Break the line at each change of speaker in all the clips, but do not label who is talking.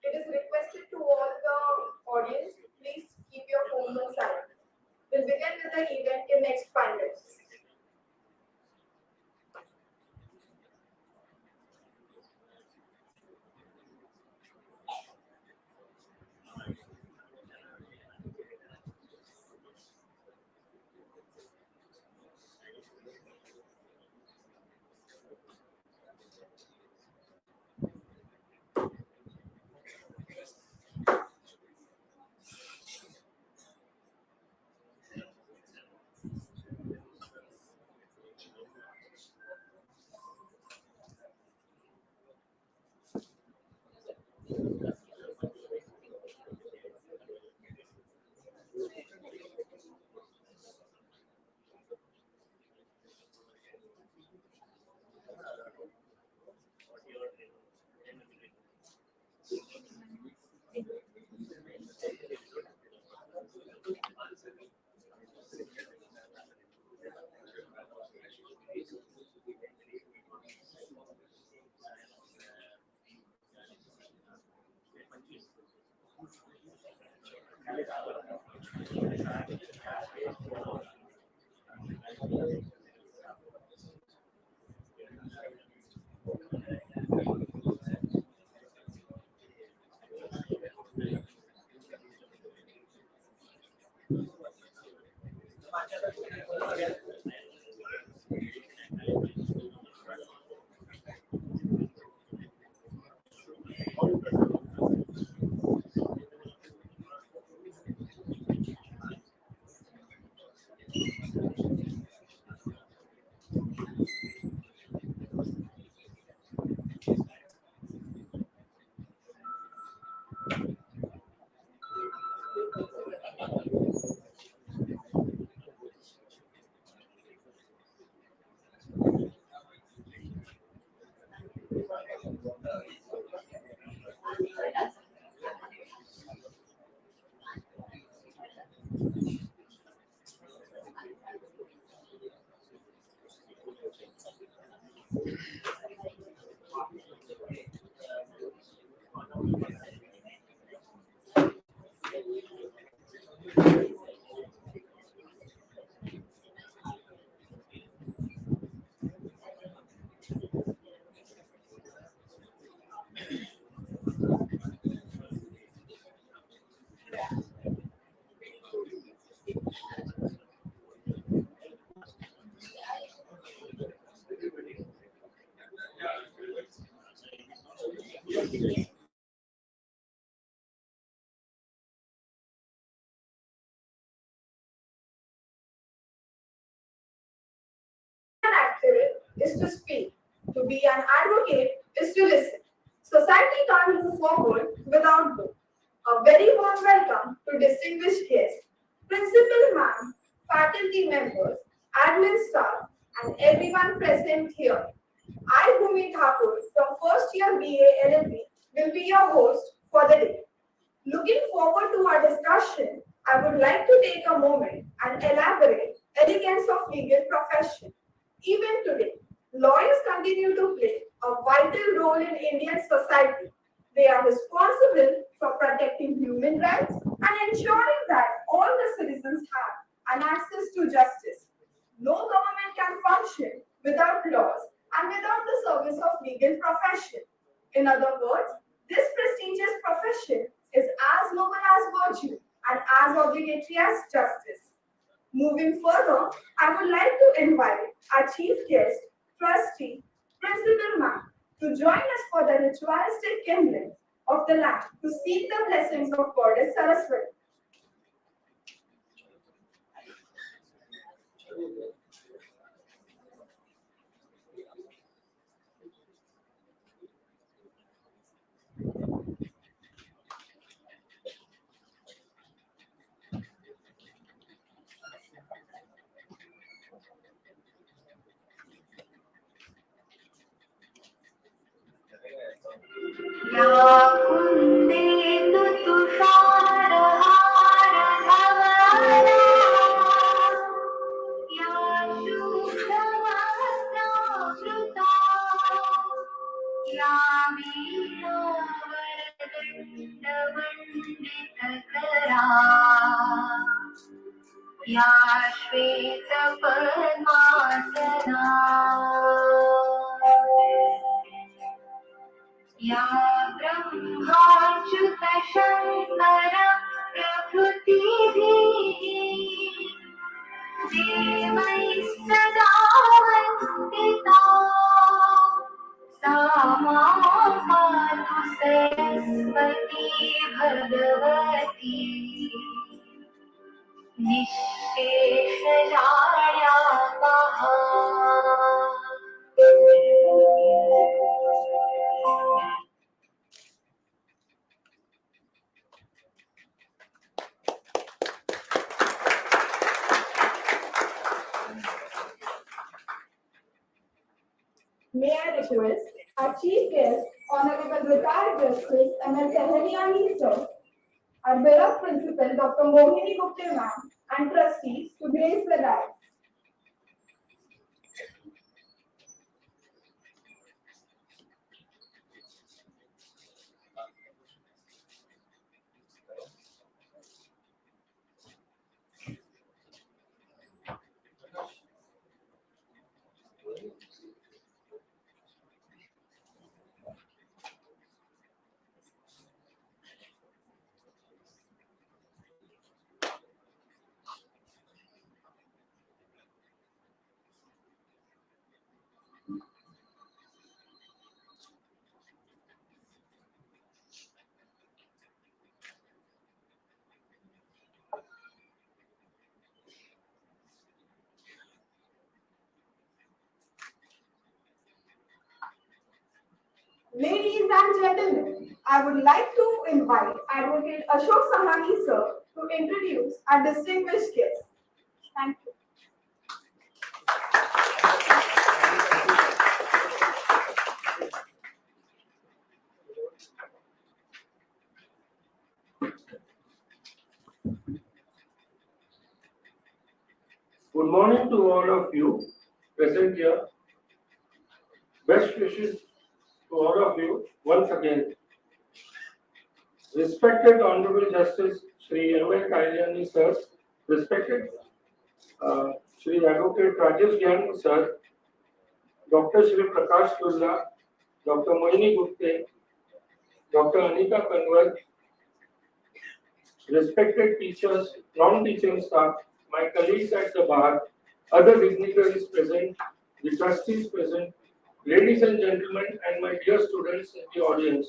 It is requested to all the audience, please keep your phones on silent. We'll begin with the event in next 5 minutes. An activist is to speak. To be an advocate is to listen. Society can't move forward without both. A very warm welcome to distinguished guests, principal ma'am, faculty members, admin staff, and everyone present here. I, Bhumi Thakur, from first year BA LLB, will be your host for the day. Looking forward to our discussion, I would like to take a moment and elaborate elegance of legal profession. Even today, lawyers continue to play a vital role in Indian society. They are responsible for protecting human rights and ensuring that all the citizens have an access to justice. No government can function without laws and without the service of legal profession. In other words, this prestigious profession is as noble as virtue and as obligatory as justice. Moving further, I would like to invite our chief guest, trustee, principal ma'am, to join us for the ritualistic kindling of the lamp to seek the blessings of Goddess Saraswati.
या कुन्देन्दु तुषारहारधवला या शुभ्रवस्त्रावृता या वीणावरदण्डवण्डितकरा या श्वेतपद्मासना या ब्रह्माच्युतशङ्कर प्रभृतिभिः देवैः सदा वन्दिता सा मां पातु Saraswati Bhagwati निःशेषजाड्यापहा
May I request our chief guest, Honorable Retired Justice M.L. Tahaliyani sir, our beloved principal Dr. Mohini Gupta ma'am, and trustees to grace the dais. Ladies and gentlemen, I would like to invite Advocate Ashok Sahani sir to introduce our distinguished guest. Thank you.
Good morning to all of you present here. Best wishes to all of you once again. Respected Honorable Justice Shri M.L. Tahaliyani sir, respected Shri Advocate Rajesh Gyan sir, Dr. Shri Prakash Kurla, Dr. Mohini Gupte, Dr. Anika Kanwar, respected teachers, non-teaching staff, my colleagues at the bar, other dignitaries present, the trustees present, ladies and gentlemen, and my dear students in the audience,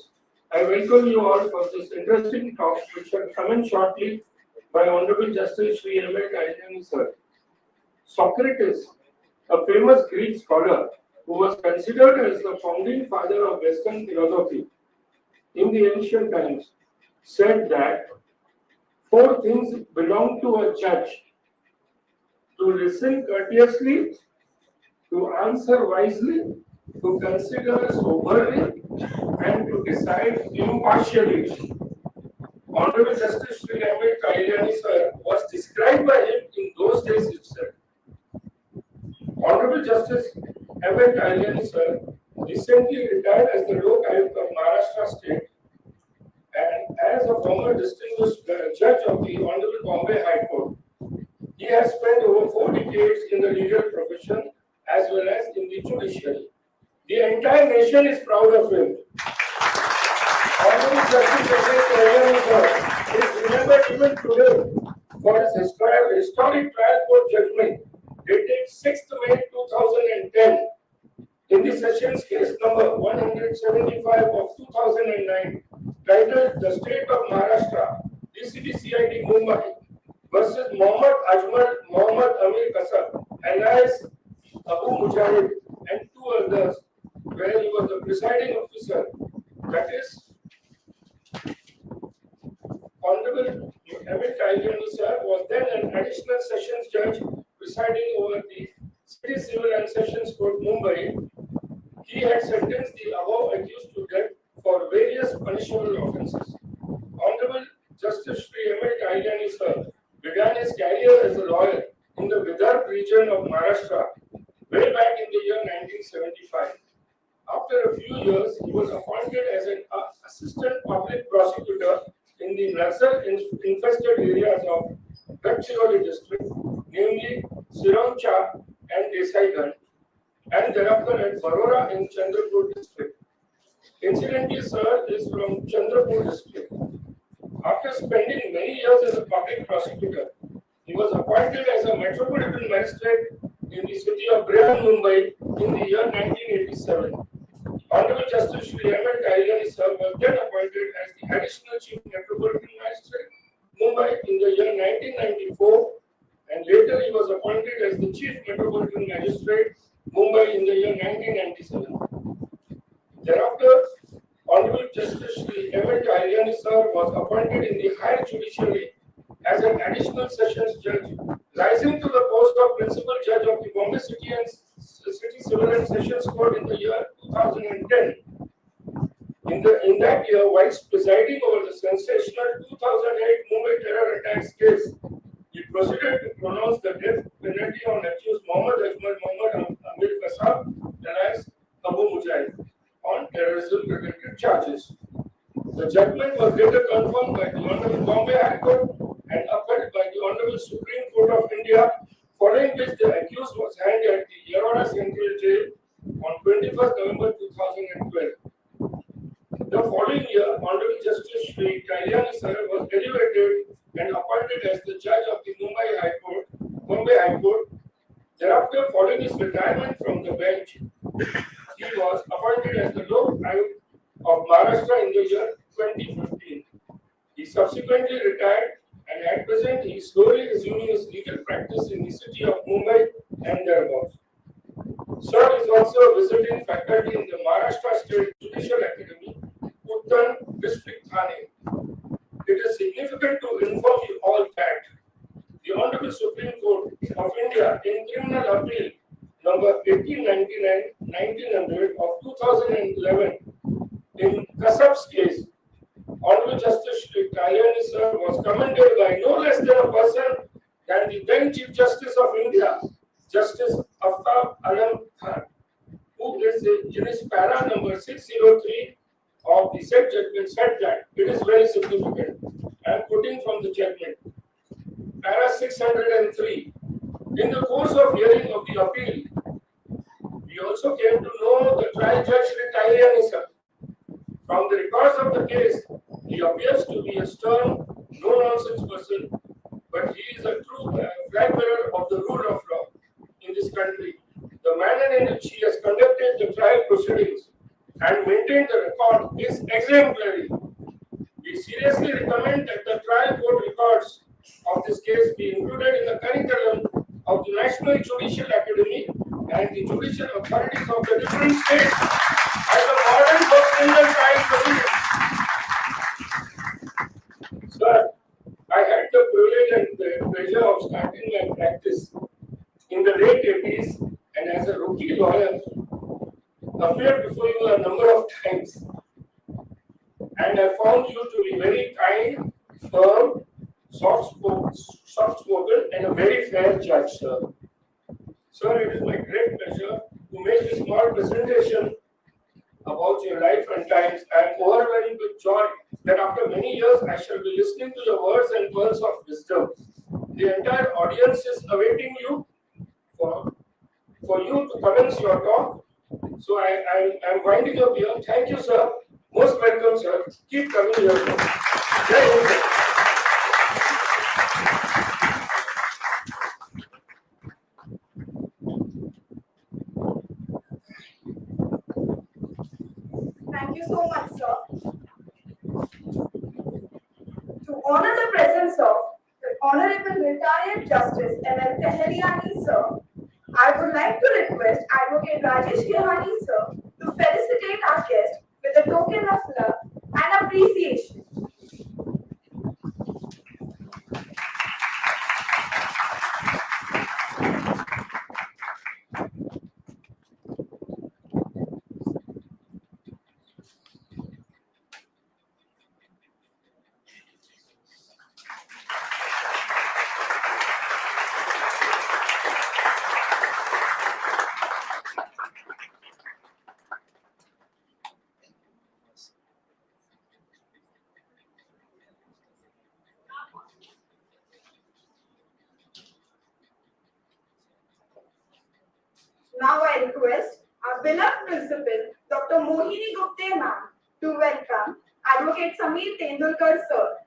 I welcome you all for this interesting talk which shall commence shortly by Honorable Justice Shri M.L. Tahaliyani sir. Socrates, a famous Greek scholar who was considered as the founding father of Western philosophy in the ancient times, said that four things belong to a judge: to listen courteously, to answer wisely, to consider soberly, and to decide impartially. Honorable Justice Sri M.A. Tahaliyani sir was described by him in those days itself. Honorable Justice M.A. Tahaliyani sir recently retired as the Lokayukta of Maharashtra state and as a former distinguished judge of the Honorable Bombay High Court. He has spent over 4 decades in the legal profession as well as in the judiciary. The entire nation is proud of him. Honorable Justice M.A. Tahaliyani sir is remembered even today for his historic trial court judgment dated 6th May 2010 in the Sessions Case number 175 of 2009 titled The State of Maharashtra, DCD-CID Mumbai versus Mohammad Ajmal Mohammad Amir Kasab, alias Abu Mujahid, and 2 others, where he was the presiding officer, that is Honorable M.A. Tahaliyani sir was then an additional sessions judge presiding over the City Civil and Sessions Court, Mumbai. He had sentenced the above accused to death for various punishable offences. Honorable Justice Sri M.A. Tahaliyani sir began his career as a lawyer in the Vidarbha region of Maharashtra way back in the year 1975. After a few years, he was appointed as an assistant public prosecutor in the Naxal-infested areas of Gadchiroli district, namely Sironcha and Desaiganj, and thereafter at Barora in Chandrapur district. Incidentally, sir is from Chandrapur district. After spending many years as a public prosecutor, he was appointed as a metropolitan magistrate in the city of Brihan, Mumbai in the year 1987. Honorable Justice Sri M.A. Tahaliyani sir was then appointed as the additional chief metropolitan magistrate, Mumbai in the year 1994, and later he was appointed as the chief metropolitan magistrate, Mumbai in the year 1997. Thereafter, Honorable Justice Sri M.A. Tahaliyani sir was appointed in the higher judiciary as an additional sessions judge, rising to the post of principal judge of the Bombay City and City Civil and Sessions Court in the year 2010. In that year, whilst presiding over the sensational 2008 Mumbai terror attacks case, he proceeded to pronounce the death penalty on accused Mohammad Ajmal Mohammad Amir Kasab, alias Abu Mujahid, on terrorism-related charges. The judgment was later confirmed by the Honorable Bombay High Court and upheld by the Honorable Supreme Court of India, following which the accused was hanged at the Yeroda Central Jail on 21st November 2012. The following year, Honorable Justice Sri Tahaliyani sir was elevated and appointed as the judge of the Bombay High Court. Thereafter, following his retirement from the bench, he was appointed as the Lokayukta of Maharashtra in the year 2015. He subsequently retired, and at present he is slowly resuming his legal practice in the city of Mumbai and thereabouts. Sir is also a visiting faculty in the Maharashtra State Judicial Academy, Uttan District, Thane. It is significant to inform you all that the Honorable Supreme Court of India in Criminal Appeal number 1899-1900 of 2011 in Kasab's case, Honorable Justice Sri Tahaliyani sir was commended by no less than a person than the then Chief Justice of India, Justice Aftab Alam Khan, who is in his para number 603 of the said judgment said that it is very significant. I am quoting from the judgment. Para 603. In the course of hearing of the appeal, we also came to know the trial judge Sri Tahaliyani sir. From the records of the case, he appears to be a stern, no-nonsense person, but he is a true flag bearer of the rule of law in this country. The manner in which he has conducted the trial proceedings and maintained the record is exemplary. We seriously recommend that the trial court records of this case be included in the curriculum of the National Judicial Academy and the judicial authorities of the different states as a modern for criminal trial proceedings. Sir, I had the privilege and the pleasure of starting my practice in the late 80s, and as a rookie lawyer, appeared before you a number of times, and I found you to be very kind, firm, soft-spoken, and a very fair judge, sir. Sir, it is my great pleasure to make this small presentation about your life and times. I am overwhelmed with joy that after many years I shall be listening to your words and pearls of wisdom. The entire audience is awaiting you for, for you to commence your talk. So I'm winding up here. Thank you, sir. Most welcome, sir. Keep coming here. Jai Hind, sir.
Thank you so much, sir. To honor the presence of the Honorable Retired Justice M.L. Tahaliyani, sir, I would like to request Advocate Rajesh Kehani, sir, to felicitate our guest with a token of love and appreciation. Now I request our beloved principal, Dr. Mohini Gupte ma'am, to welcome Advocate Sameer Tendulkar, sir.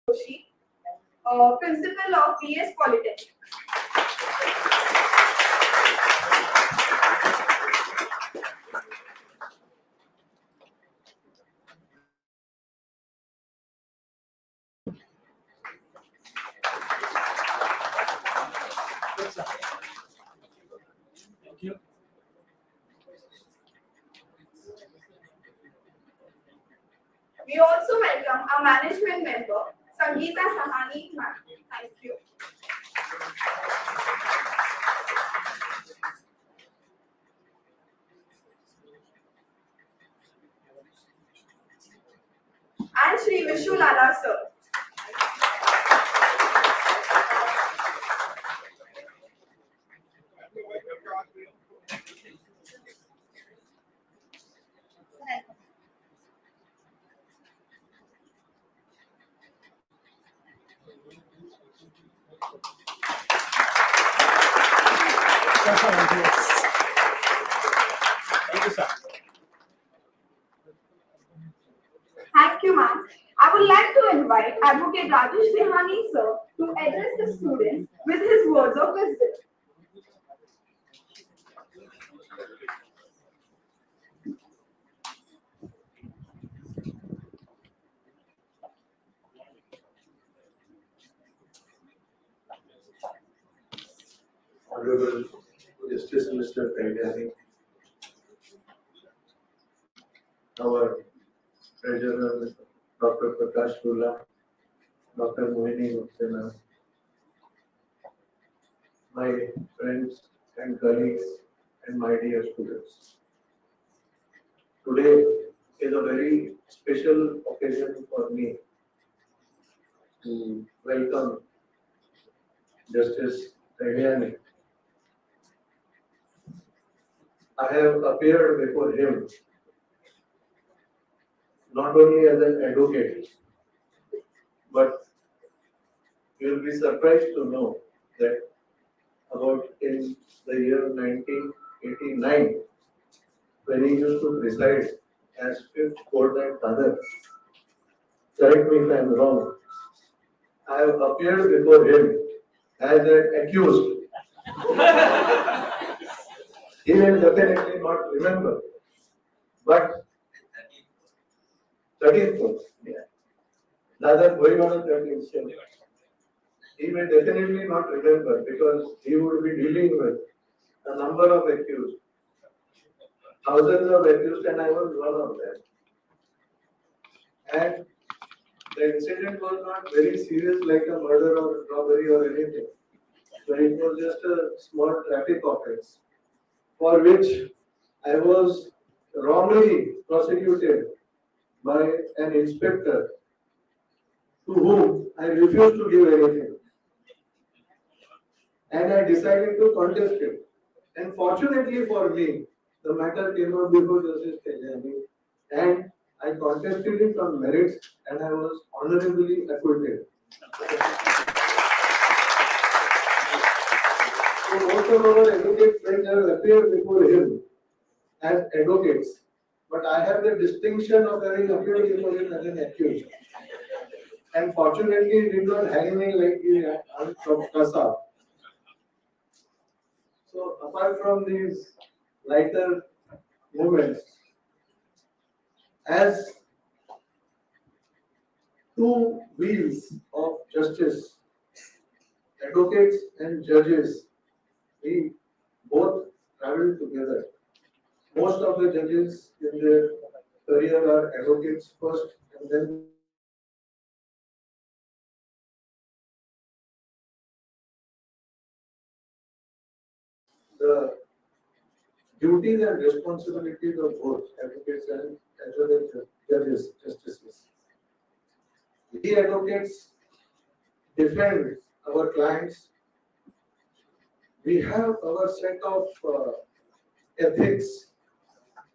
Joshi, Principal of VES College.
Thank you.
We also welcome a management member, Sangeeta Sahani ma'am. Thank you. And Shri Vishu Lala sir.
Thank you, sir.
Thank you, ma'am. I would like to invite Advocate Rajesh Dehani sir to address the students with his words of wisdom.
Honorable Justice Mr. Tahaliyani, our Treasurer Dr. Prakash Lula, Dr. Mohini Gupta, my friends and colleagues, and my dear students. Today is a very special occasion for me to welcome Justice Tahaliyani. I have appeared before him not only as an advocate, but you will be surprised to know that about in the year 1989, when he used to preside as fifth court at Dadar, correct me if I am wrong, I have appeared before him as an accused. He will definitely not remember, but 13th court, yeah. Dadar going on a 13th court. He may definitely not remember because he would be dealing with a number of accused, thousands of accused, and I was one of them. And the incident was not very serious like a murder or robbery or anything, but it was just a small traffic offense for which I was wrongly prosecuted by an inspector to whom I refused to give anything. And I decided to contest it. And fortunately for me, the matter came out before Justice Tahaliyani, and I contested it on merits, and I was honorably acquitted. So most of our advocate friends have appeared before him as advocates, but I have the distinction of having appeared before him as an accused. And fortunately, he did not hang me like the Kasab. So apart from these lighter moments, as two wheels of justice, advocates and judges, we both travel together. Most of the judges in their career are advocates first, and then the duties and responsibilities of both advocates and as well as judges, justices. We advocates defend our clients. We have our set of ethics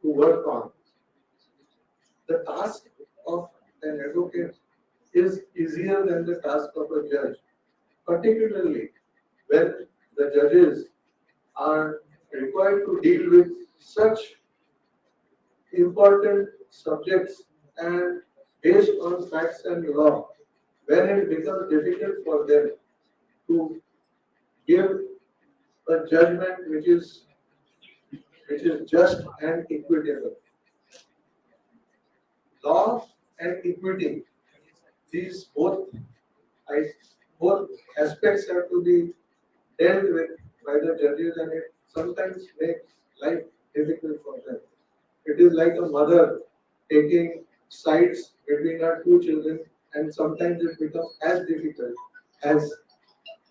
to work on. The task of an advocate is easier than the task of a judge, particularly when the judges are required to deal with such important subjects and based on facts and law. when it becomes difficult for them to give a judgment which is just and equitable. Law and equity, these I, both aspects have to be dealt with by the judges, and it sometimes makes life difficult for them. It is like a mother taking sides between her two children, and sometimes it becomes as difficult as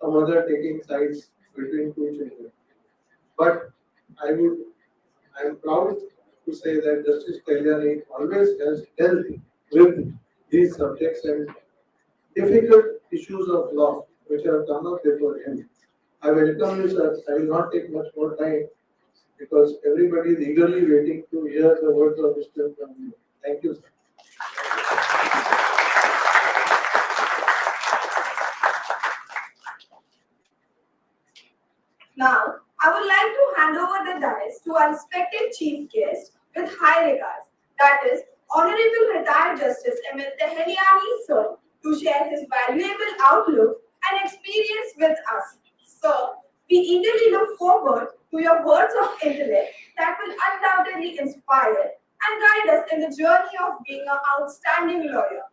a mother taking sides between two children. But I would, I am proud to say that Justice Tahaliyani always has dealt with these subjects and difficult issues of law which have come up before him. I welcome you, sir. I will not take much more time because everybody is eagerly waiting to hear the words of wisdom from you. Thank you, sir.
Now, I would like to hand over the dice to our respected chief guest with high regards, that is, Honorable Retired Justice M.L. Tahaliyani, sir, to share his valuable outlook and experience with us. Sir, we eagerly look forward to your words of intellect that will undoubtedly inspire and guide us in the journey of being an outstanding lawyer.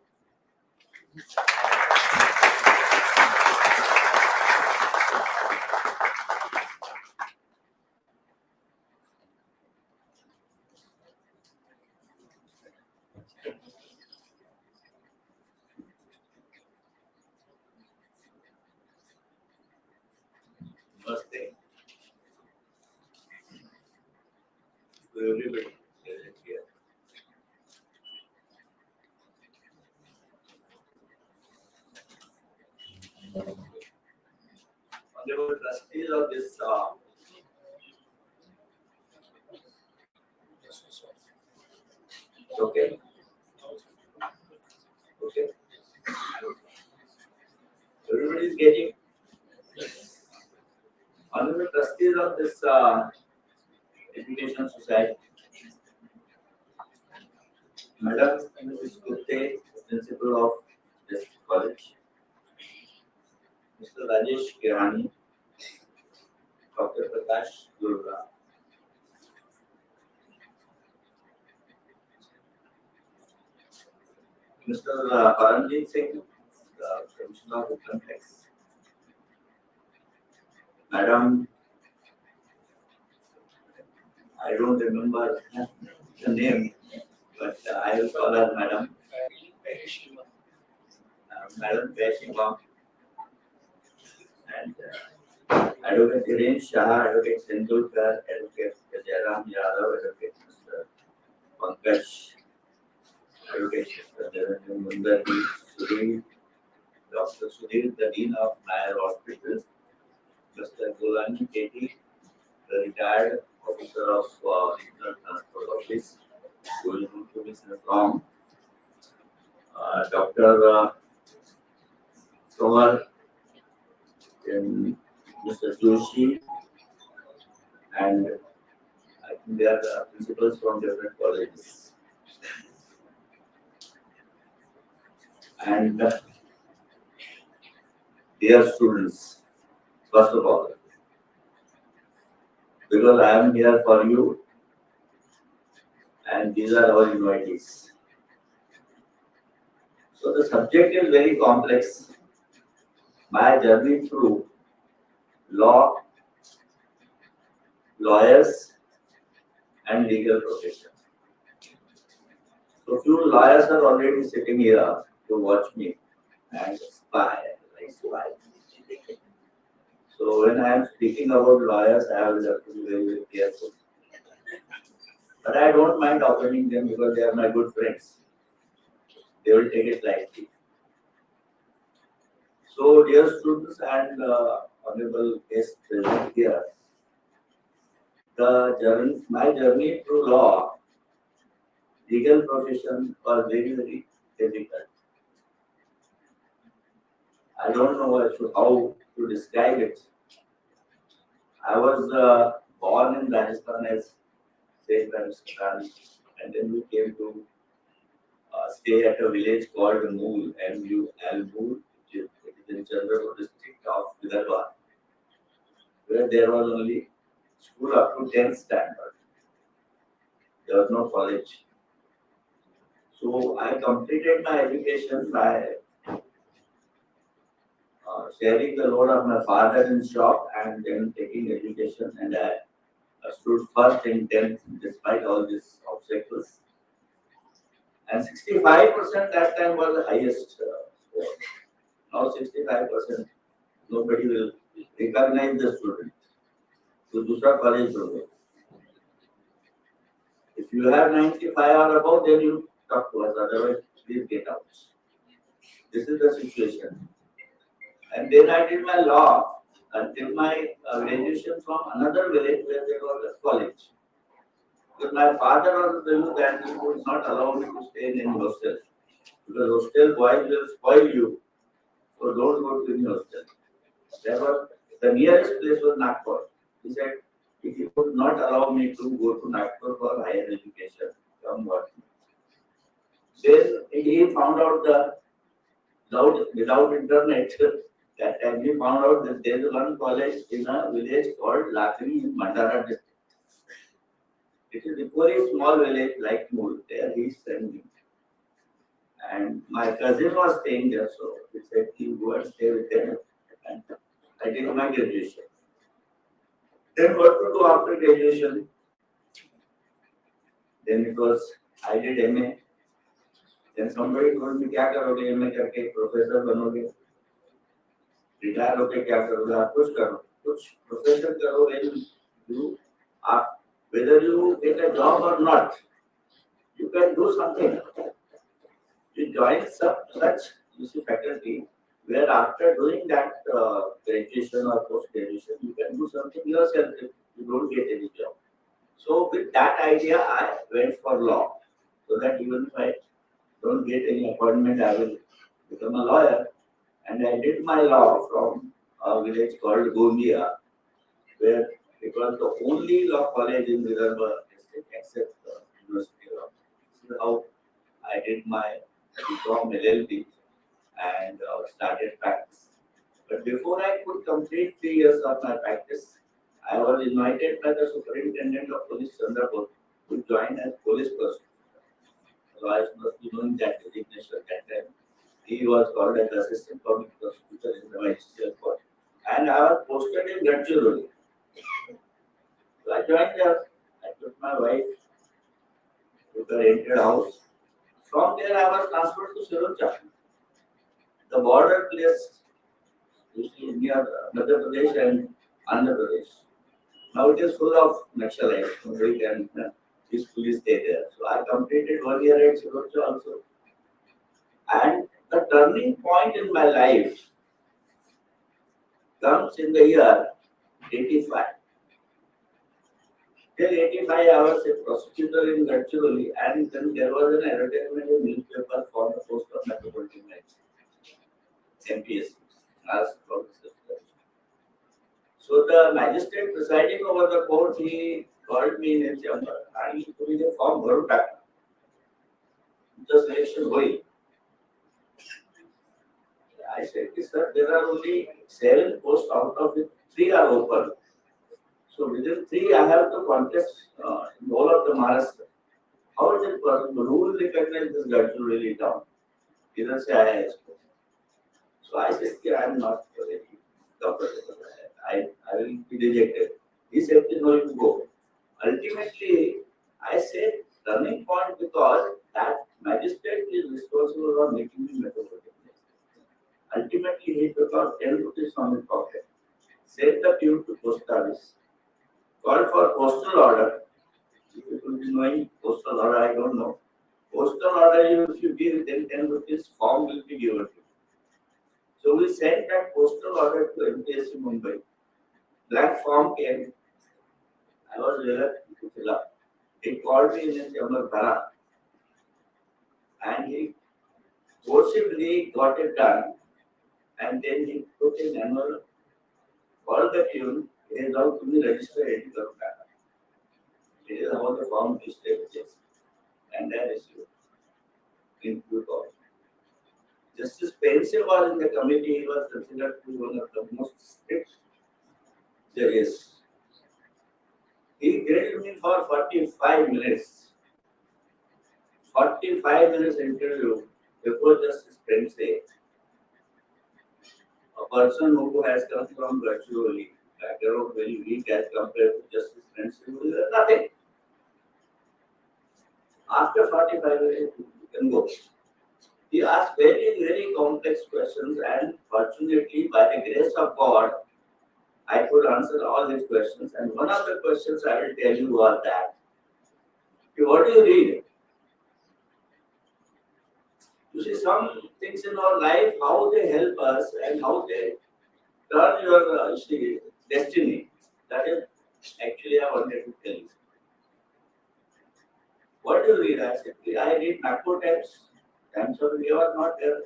Namaste to everybody present here. Honorable trustees of this okay. Okay. Everybody is getting honorable trustees of this education society. Madam Mrs. Gupte, principal of this college. Mr. Rajesh Kirani, Dr. Prakash Durga, Mr. Paranjit Singh, the Commissioner of Income Tax, Madam, I don't remember the name, but I will call her Madam. Madam Vaishima, and Advocate Hiren Shah, Advocate Tendulkar, Advocate Jairam Yadav, Advocate Mr. Pankaj, Advocate Mr. Niranjan Mundari, Sudhir, Dr. Sudhir, the Dean of Nair Hospital, Mr. Golani Keti, the retired officer of Regional Transport Office, who is going to be from Dr. Kumar, then Mr. Joshi, and I think they are the principals from different colleges. And dear students, first of all, because I am here for you, and these are our invitees. So the subject is very complex. My journey through law, lawyers, and legal profession. So few lawyers are already sitting here to watch me and spy, like spy. So when I am speaking about lawyers, I will have to be very, very careful. But I don't mind offending them because they are my good friends. They will take it lightly. So dear students and honorable guests present here, my journey through law, legal profession was very, very difficult. I don't know how to describe it. I was born in Rajasthan as said by Mr. Khan, and then we came to stay at a village called Mool, M-U-L, Mool, there was only school up to 10th standard. There was no college. So I completed my education by sharing the load of my father in shop and then taking education, and I stood first in 10th despite all these obstacles. And 65% that time was the highest score. Now 65%, nobody will recognize the student. So दूसरा college होगा. If you have 95 or above, then you talk to us. Otherwise, please get out. This is the situation. And then I did my law until my graduation from another village where there was a college. But my father also told me that he would not allow me to stay in any hostel. Because hostel boys will spoil you. So don't go to any hostel. There was, the nearest place was Nagpur. He said, if he would not allow me to go to Nagpur for higher education, come what. Then he found out without internet, that time he found out that there is one college in a village called Lakri in Mandara district. It is a very small village like Mool. There he sent me. And my cousin was staying there, so he said, you go and stay with them. And I did my graduation. Then what to do after graduation? Then it was, I did MA. Then somebody told me, क्या करोगे MA करके professor बनोगे? Retire होके क्या करोगे? आप कुछ करो, कुछ प्रोफेसर करो, and you, whether you get a job or not, you can do something. You join such faculty where after doing that graduation or post graduation, you can do something yourself if you don't get any job. So with that idea, I went for law, so that even if I don't get any appointment, I will become a lawyer. And I did my law from a village called Gondia, where it was the only law college in Vidarbha district except the University of Law. This is how I did my BCom LLB and started practice. But before I could complete 3 years of my practice, I was invited by the Superintendent of Police Chandrapur to join as police prosecutor. So I must be knowing that designation at that time. He was called as assistant public prosecutor in the magistrate court. And I was posted in Gadchiroli. So I joined there. I took my wife to the rented house. From there I was transferred to Sirocha, the border place, you see, near Madhya Pradesh and Andhra Pradesh. Now it is full of Naxalites, nobody can peacefully stay there. So I completed 1 year at Sirocha also. And the turning point in my life comes in the year 85. Till 85, I was a prosecutor in Gadchiroli, and then there was an advertisement in newspaper for the post of Metropolitan Magistrate, MPSC, as prosecutor. So the magistrate presiding over the court, he called me in his chamber and he put in a form भरून टाकला. The selection होईल. I said, sir, there are only 7 posts, out of which 3 are open. So within 3, I have to contest in all of the Maharashtra. How is it possible? Who will recognize this Gadchiroli town? He doesn't say I have spoken. So I said, I am not very comfortable. I will be rejected. He said, no, you go. Ultimately, I said, turning point because that magistrate is responsible for making me metropolitan. Ultimately, he took out 10 rupees from his pocket, sent the tune to post office, called for postal order. If you could be knowing postal order, I don't know. Postal order, if you give then 10 rupees, form will be given to you. So we sent that postal order to MPSC Mumbai. Black form came. I was reluctant to fill up. He called me in his chamber, Bharat, and he forcibly got it done. And then he took his annual, called the tune, he is now to be registered in Lokayukta. It is how the form is stages. And then issued in due course. Justice Pencil was in the committee, he was considered to be one of the most strict judges. He grilled me for 45 minutes. 45 minutes interview before Justice Prem say, a person who has come from virtually background very weak as compared to Justice Prem say, will do nothing. After 45 minutes, you can go. He asked very, very complex questions, and fortunately, by the grace of God, I could answer all his questions. And one of the questions I will tell you was that, what do you read? You see, some things in our life, how they help us and how they turn your destiny. That is actually I wanted to tell you. What do you read? I said, I read Nagpur Times. Times of India was not there.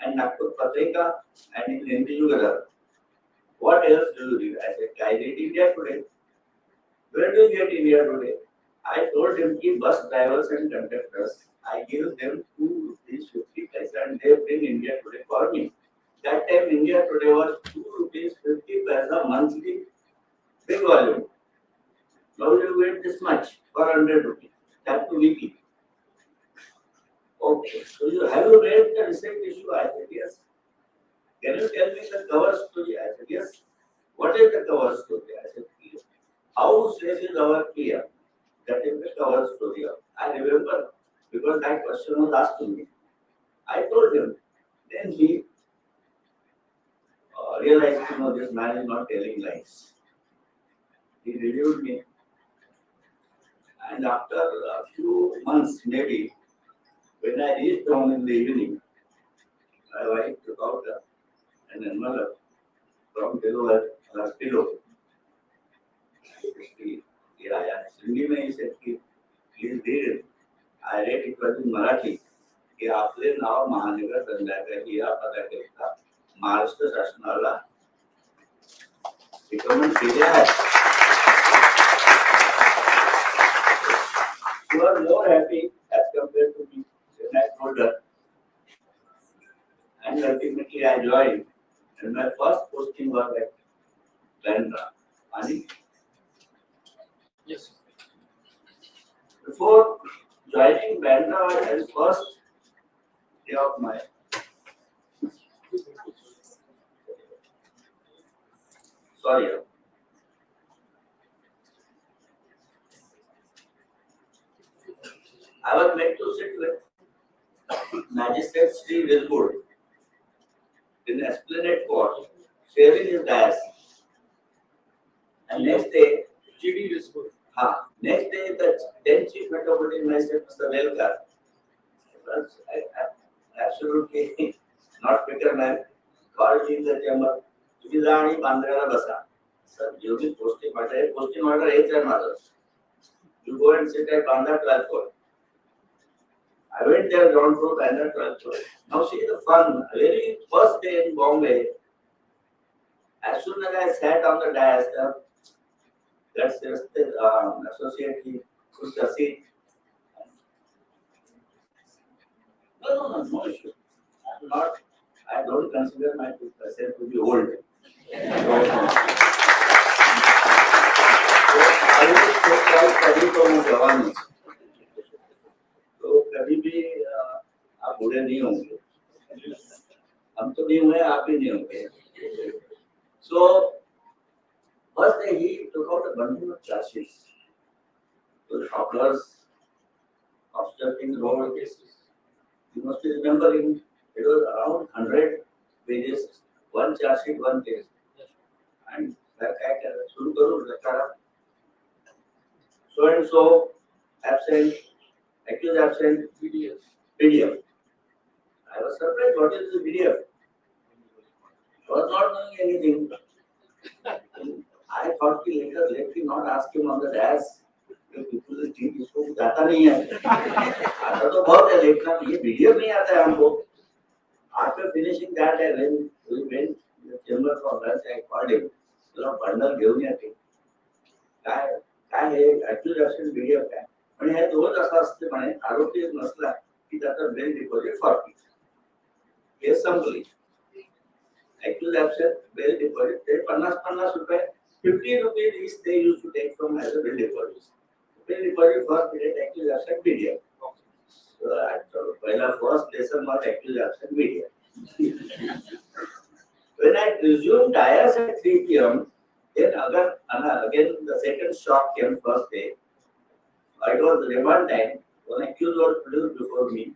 And Nagpur Patrika and in Hindi Yugadar. What else do you read? I said, I read India Today. Where do you get India Today? I told him, bus drivers and conductors, I give them 2 rupees 50 paisa and they bring India Today for me. That time India Today was 2 rupees 50 paisa monthly, big volume. Now you get this much for 100 rupees. That to weekly. Okay, so have you read the recent issue? I said, yes. Can you tell me the cover story? I said, yes. What is the cover story? I said, how safe is our PM? That is the cover story. I remember because that question was asked to me. I told him. Then he realized, this man is not telling lies. He reviewed me. And after a few months, maybe, when I reached home in the evening, my wife took out an envelope from below her pillow. Hindi में ही said, please read it. I read it was in Marathi. कि आपले नाव महानगर दंडाधिकारी या पदाधिकारी महाराष्ट्र शासनाला recommend केले आहे. You are more happy as compared to me when I told her. And ultimately I joined. And my first posting was at Bandra. Ani?
Yes.
Before joining Bandra, I had first day of my sorry. I was made to sit with Magistrate Sri Wiswood in Esplanade Court, sharing his dais. And next day,
GD is good.
Next day, the then Chief Metropolitan Magistrate, Mr. Velkar, was absolutely not bitter man, called me in the chamber. Judilani Bandra Basa. Sir, you will posting order 8 and others. You go and sit at Bandra 12th court. I went there, gone through Bandra 12th court. Now see the fun. Very first day in Bombay, as soon as I sat on the dais, that's just the associate, he took the seat. No issue. I don't consider myself to be old. I will study for my जवानी. तो कभी भी आप बूढ़े नहीं होंगे. हम तो नहीं हुए, आप भी नहीं होंगे. So first day he took out a bundle of charges. So the shoppers obstructing the road cases. You must be remembering it was around 100 pages, one charge sheet, one case. And that act, so and so absent, accused absent, PDF. I was surprised, what is the PDF? I was not knowing anything. I thought later, let me not ask him on the dais. People will think इसको कुछ आता नहीं है. आता तो बहुत है लेकिन ये वीडियो नहीं आता है हमको. After finishing that, I went to the chamber for lunch. I called him. So bundle घेऊन या ते. काय हे accused absent video काय? पण हे दोन असं असते म्हणे आरोपी नसला की त्याचा बेल डिपॉझिट 40. हे संपली. Accused absent बेल डिपॉझिट ते 50 रुपये 50 rupees each they used to take from as a bill deposit. Bill deposit for credit accusation media. So, पहला first lesson was accusation media. When I resumed IS at 3 p.m., then again the second shock came first day. It was remand time. One accused was produced before me,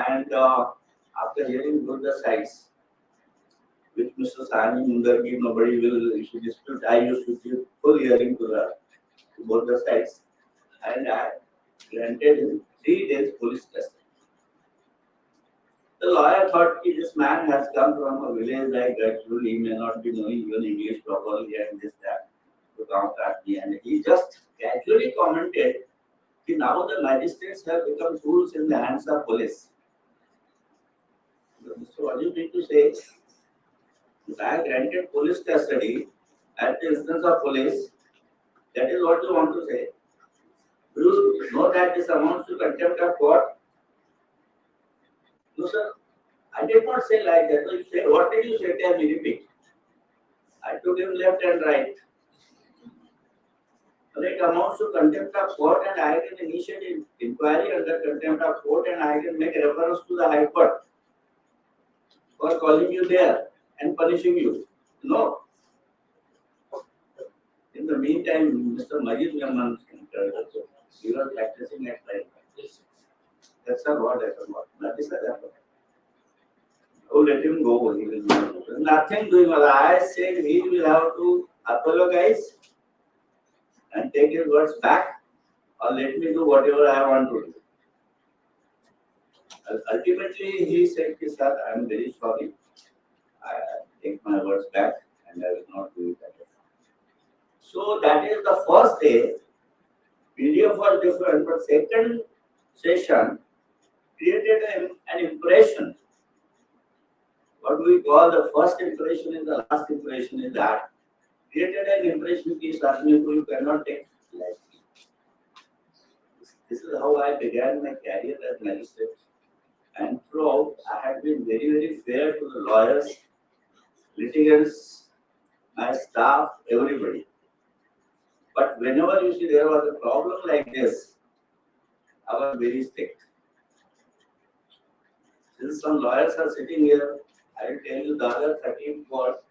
and after hearing both the sides, with Mr. Sani Mundargi, nobody will issue dispute. I used to give full hearing to both the sides, and I granted him 3 days police custody. The lawyer thought that this man has come from a village like Gajpur, he may not be knowing even English properly and this, that, to count at me. And he just casually commented that now the magistrates have become tools in the hands of police. So what do you mean to say? If I granted police custody at the instance of police, that is what you want to say. Do you know that this amounts to contempt of court? No, sir. I did not say like that. So you say, what did you say? Tell me, repeat. I took him left and right. When it amounts to contempt of court, and I can initiate inquiry under contempt of court, and I can make reference to the High Court for calling you there and punishing you. No. In the meantime, Mr. Majid Yaman, he was practicing at night. That's not what happened. That is what happened. Oh, let him go. He will do nothing doing. I said he will have to apologize and take his words back, or let me do whatever I want to do. Ultimately, he said, sir, I am very sorry. I take my words back and I will not do it again. So that is the first day. PDF was different, but second session created an impression. What we call the first impression is the last impression is that created an impression that you cannot take lightly. This is how I began my career as magistrate. And throughout, I had been very, very fair to the lawyers, litigants, my staff, everybody. But whenever you see there was a problem like this, I was very strict. Since some lawyers are sitting here, I will tell you the other 13th court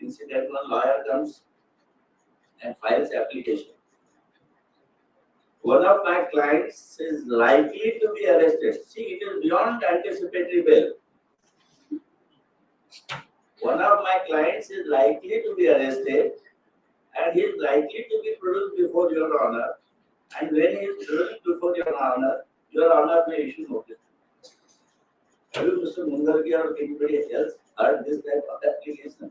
incident when lawyer comes and files application. One of my clients is likely to be arrested. See, it is beyond anticipatory bail. One of my clients is likely to be arrested and he is likely to be produced before Your Honor. And when he is produced before Your Honor may issue notice. Have you, Mr. Mundargi or anybody else heard this type of application?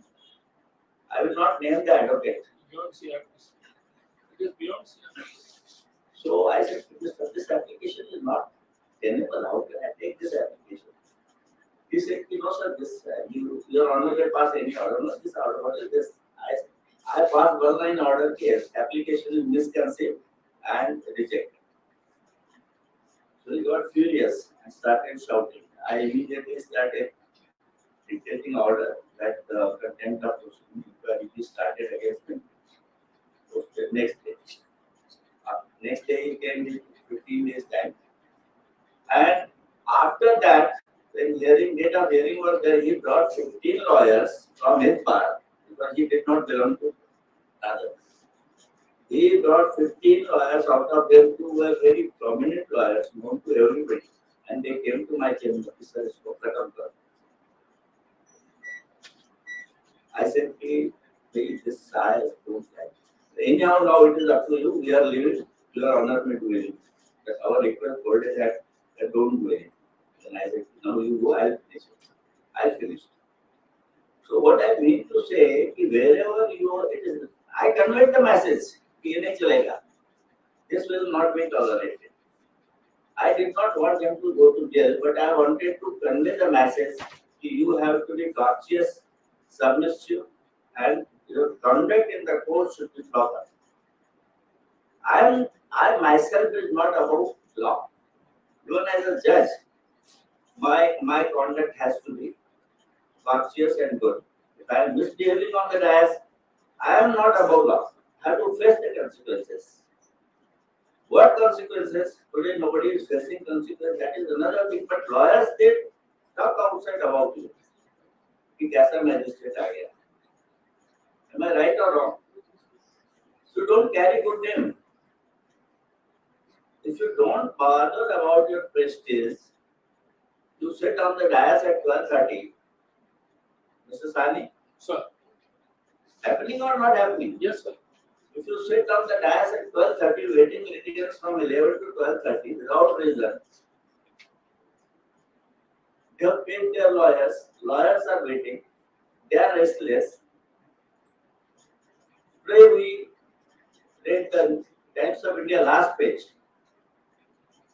I will not name the advocate.
Beyond CRPC. It is beyond CRPC.
So I said, this application is not tenable. How can I take this application? He said, sir, this Your Honor can pass any order. No, this order, what is this? I passed one line order case. Application is misconceived and rejected. So he got furious and started shouting. I immediately started dictating order that the contempt of proceeding be started against him. Next day. Next day he came in 15 days time. And after that, when date of hearing was there, he brought 15 lawyers from his bar because he did not belong to others. He brought 15 lawyers, out of them two were very prominent lawyers known to everybody. And they came to my chamber. Sir, I said, please, this size don't like. Anyhow, now it is up to you. We are leaving. Your Honor may do anything. But our request for is that don't do anything. And I said, now you go, I'll finish it. I'll finish it. So what I mean to say, wherever you are, it is, I conveyed the message. This will not be tolerated. I did not want them to go to jail, but I wanted to convey the message that you have to be cautious, submissive, and your conduct in the court should be proper. I myself is not about law. Even as a judge, my conduct has to be cautious and good. If I am misbehaving on the dais, I am not above law. I have to face the consequences. What consequences? Today nobody is facing consequences. That is another thing. But lawyers, they talk outside about you. कि कैसा magistrate आ गया. Am I right or wrong? You don't carry good name. If you don't bother about your prestige, you sit on the dais at 12:30. Mr. Sani,
Sir.
happening or not happening?
Yes, sir.
If you sit on the dais at 12:30, waiting litigants from 11 to 12:30 without reason, they have paid their lawyers. Lawyers are waiting. They are restless. Today we read the Times of India last page.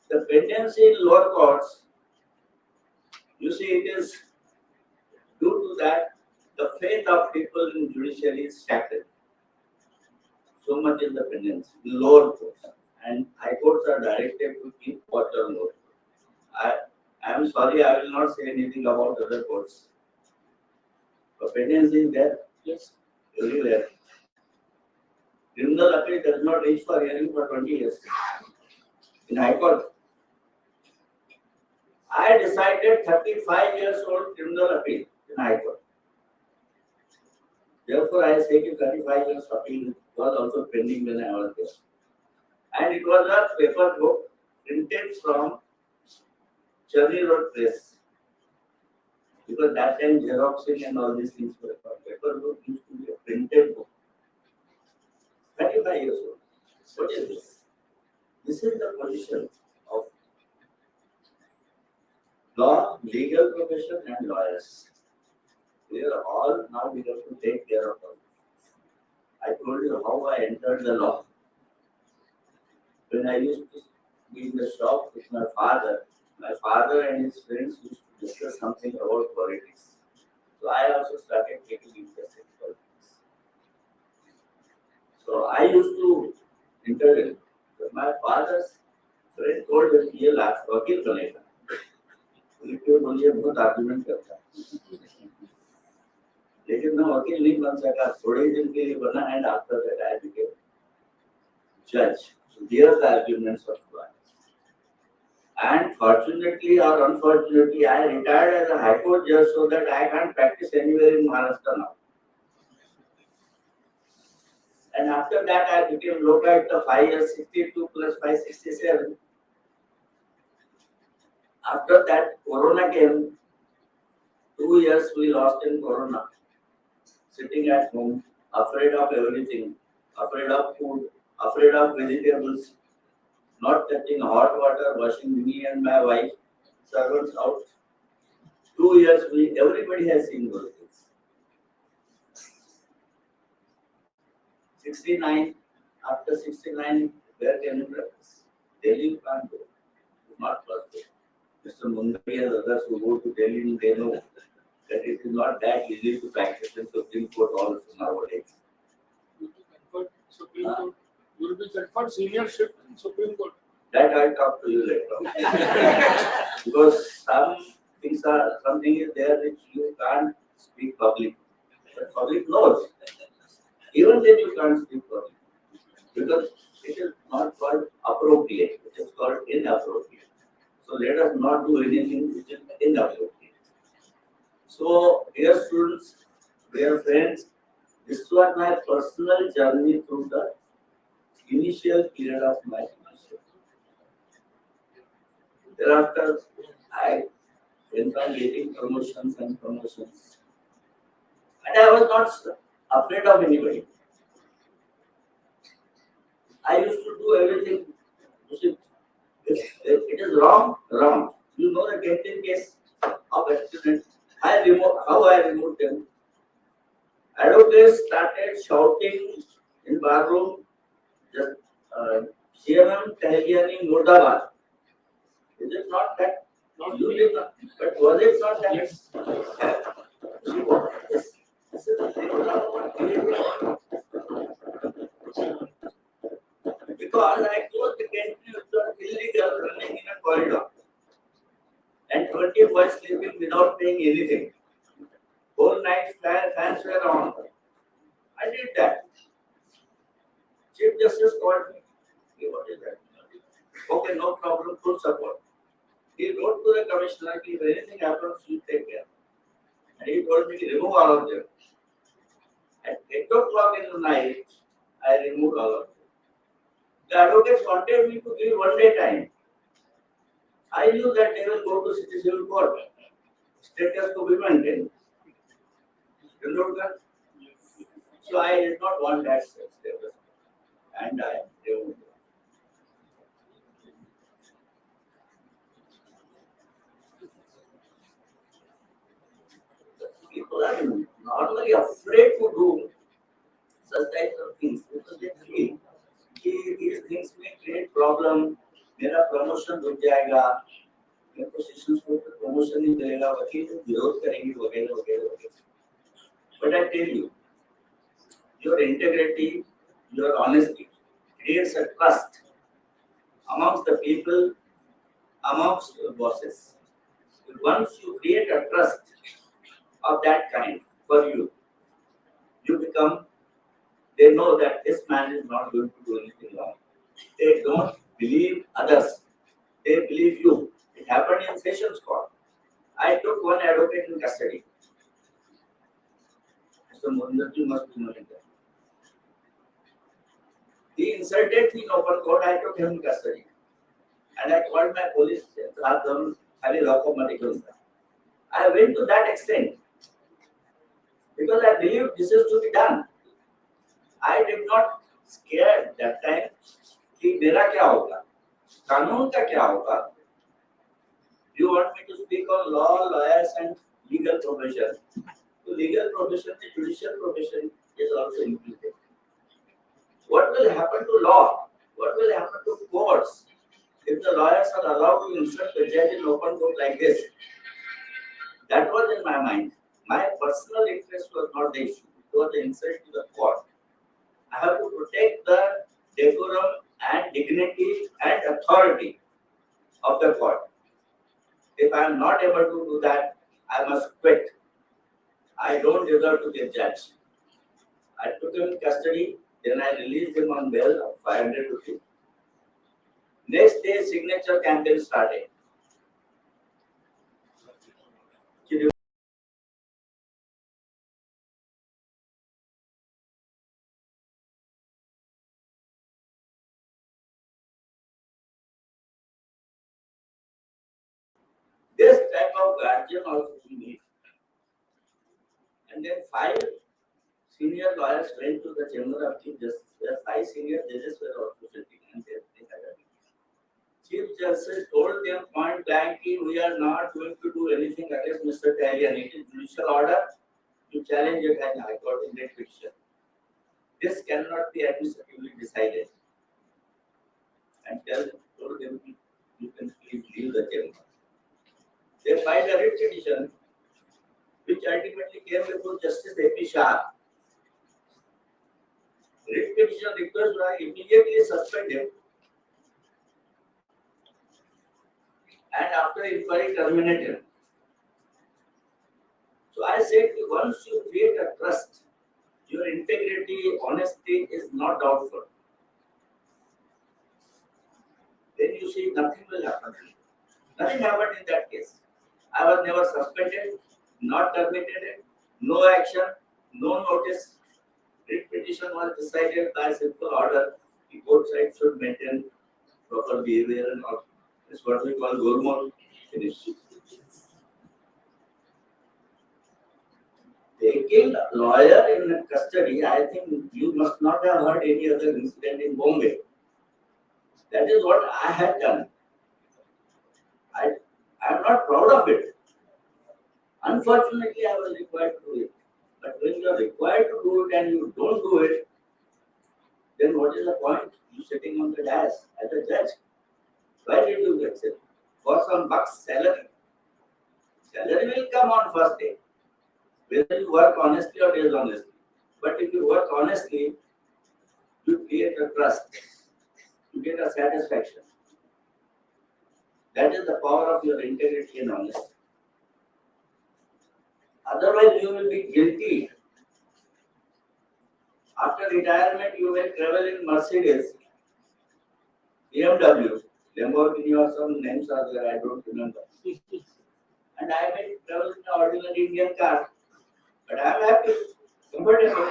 The pendency in lower courts, you see, it is due to that the faith of people in judiciary is shattered. So much in the pendency, lower courts. And high courts are directed to keep watch on lower courts. I am sorry, I will not say anything about other courts. But pendency is there.
Yes.
Everywhere. Criminal appeal does not reach for hearing for 20 years. In High Court, I decided 35 years old criminal appeal in High Court. Therefore, I say that 35 years appeal was also pending when I was there. And it was a paper book printed from Cherry Road Press. Because that time Xeroxing and all these things were paper book used to be a printed book. 35 years old. What is this? This is the position of law, legal profession and lawyers. We are all now we have to take care of them. I told you how I entered the law. When I used to be in the shop with my father and his friends used to discuss something about politics. So I also started taking interest in politics. So I used to intervene. So my father's friend told him, "ये वकील बनेगा." लेकिन बोलिए बहुत argument करता है. लेकिन मैं वकील नहीं बन सका. थोड़े ही दिन के लिए बना and after that I became judge. So there are the arguments of law. And fortunately or unfortunately, I retired as a High Court judge so that I can't practice anywhere in Maharashtra now. And after that, I became Lokayukta 5 years, 62 plus 5, 67. After that, Corona came. 2 years we lost in Corona. Sitting at home, afraid of everything, afraid of food, afraid of vegetables, not touching hot water, washing me and my wife, servants out. 2 years, everybody has seen those things. 69, after 69, where can you practice? Delhi you can't go. Not possible. Mr. Mundari and others who go to Delhi, they know that it is not that easy to practice in Supreme Court also nowadays.
You will be conferred seniorship in Supreme Court.
That I'll talk to you later on. Because something is there which you can't speak public. But public knows. Even then you can't speak public. Because it is not called appropriate, it is called inappropriate. So let us not do anything which is inappropriate. So, dear students, dear friends, this was my personal journey through the initial period of my leadership. Thereafter, I went on getting promotions and promotions. And I was not afraid of anybody. I used to do everything. You see, if it is wrong, wrong. You know the Kenton case of accident. How I removed them. Advocates started shouting in barroom, just CMM Tahaliyani Murdabad. Is it not that?
Not
You did not. But was it not that?
Yes.
This is the thing about behavior. Because I closed the gantry with the illegal running in a corridor. And 20 boys sleeping without paying anything. Whole night fans were on. I did that. Chief Justice called me. He, what is that? Okay, no problem, full support. He wrote to the commissioner, if anything happens, you take care. And he told me to remove all of them. At 8 o'clock in the night, I removed all of them. The advocates wanted me to give 1 day time. I knew that they will go to city civil court. Status to be maintained. You know that? So I did not want that status. And I removed it. People are normally afraid to do such types of things because they feel कि these things may create problem. मेरा promotion रुक जाएगा, मेरे positions को promotion नहीं मिलेगा, वकील विरोध करेंगे वगैरह वगैरह वगैरह. But I tell you, your integrity, your honesty creates a trust amongst the people, amongst your bosses. Once you create a trust of that kind for you, you become, they know that this man is not going to do anything wrong. They don't believe others, they believe you. It happened in Sessions Court. I took one advocate in custody. Mr. Mundarji must be knowing that. He insulted me in open court, I took him in custody. And I called my police, I went to that extent because I believe this is to be done. I did not scare that time कि मेरा क्या होगा, कानून का क्या होगा. You want me to speak on law, lawyers and legal profession. So legal profession, the judicial profession is also included. What will happen to law? What will happen to courts if the lawyers are allowed to insult the judge in open court like this? That was in my mind. My personal interest was not the issue. It was the insult to the court. I have to protect the decorum and dignity and authority of the court. If I am not able to do that, I must quit. I don't deserve to be a judge. I took him in custody, then I released him on bail of 500 rupees. Next day, signature campaign started. This type of guardian also we need. And then 5 senior lawyers went to the chamber of chief justice. Where 5 senior judges were also sitting and they had a meeting. Chief Justice told them point blank, we are not going to do anything against Mr. Tahaliyani. It is judicial order. You challenge it and High Court in that petition. This cannot be administratively decided. And told them, you can please leave the chamber. They filed a writ petition, which ultimately came before Justice A.P. Shah. Writ petition request was immediately suspended and after inquiry terminated. So I said, once you create a trust, your integrity, honesty is not doubtful. Then you see nothing will happen. Nothing happened in that case. I was never suspended, not terminated, no action, no notice. Writ petition was decided by simple order. The both sides should maintain proper behavior and all. It's what we call gourmet finish. Taking a lawyer in custody, I think you must not have heard any other incident in Bombay. That is what I had done. I am not proud of it. Unfortunately, I was required to do it. But when you are required to do it and you don't do it, then what is the point? You sitting on the dais as a judge. Why did you accept? For some bucks salary. Salary will come on first day. Whether you work honestly or dishonestly. But if you work honestly, you create a trust. You get a satisfaction. That is the power of your integrity and honesty. Otherwise, you will be guilty. After retirement, you will travel in Mercedes, BMW, Lamborghini or some names are there, I don't remember. And I may travel in an ordinary Indian car, but I am happy, comfortable.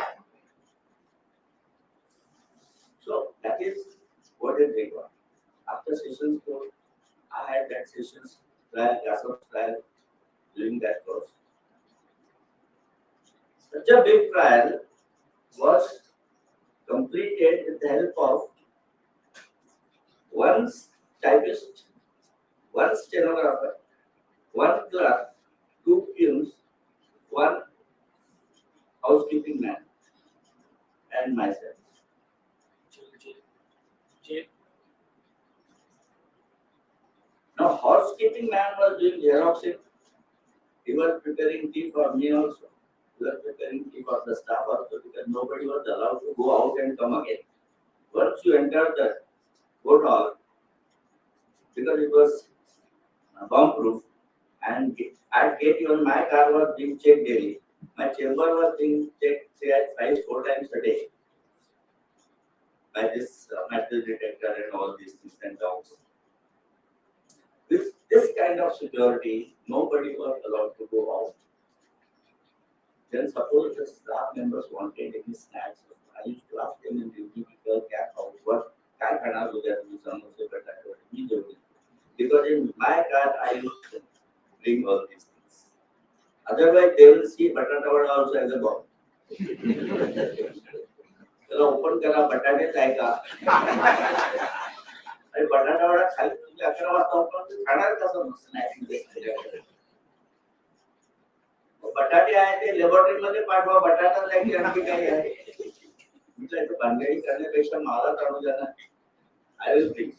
So that is what is required. After sessions course, I had that sessions trial, class of trial during that course. Such a big trial was completed with the help of one typist, one stenographer, one clerk, two peons, one housekeeping man, and myself. Now, housekeeping man was doing xeroxing. He was preparing tea for me also. He was preparing tea for the staff also because nobody was allowed to go out and come again. Once you enter the court hall, because it was bomb proof, and at gate even my car was being checked daily. My chamber was being checked say at 4 times a day by this metal detector and all these things and dogs. With this kind of security, nobody was allowed to go out. Then suppose the staff members wanted any snacks, I used to ask them in duty because what काय खाणार उद्या तुम्ही समोसे बटाटे मी जेवढी. Because in my car I used to bring all these things. Otherwise they will see batata vada also as a bomb. त्याला open करा बटाटेच आहे का आणि बटाटा वडा खाली तुम्ही 11 वाजता ओपन खाणार कसं स्नॅक्स बटाटे आहे ते लॅबोरेटरी मध्ये पाठवा बटाटा नाही आणखी काही आहे म्हटलं इथं भांडणी करण्यापेक्षा मला काढून द्या ना I will bring.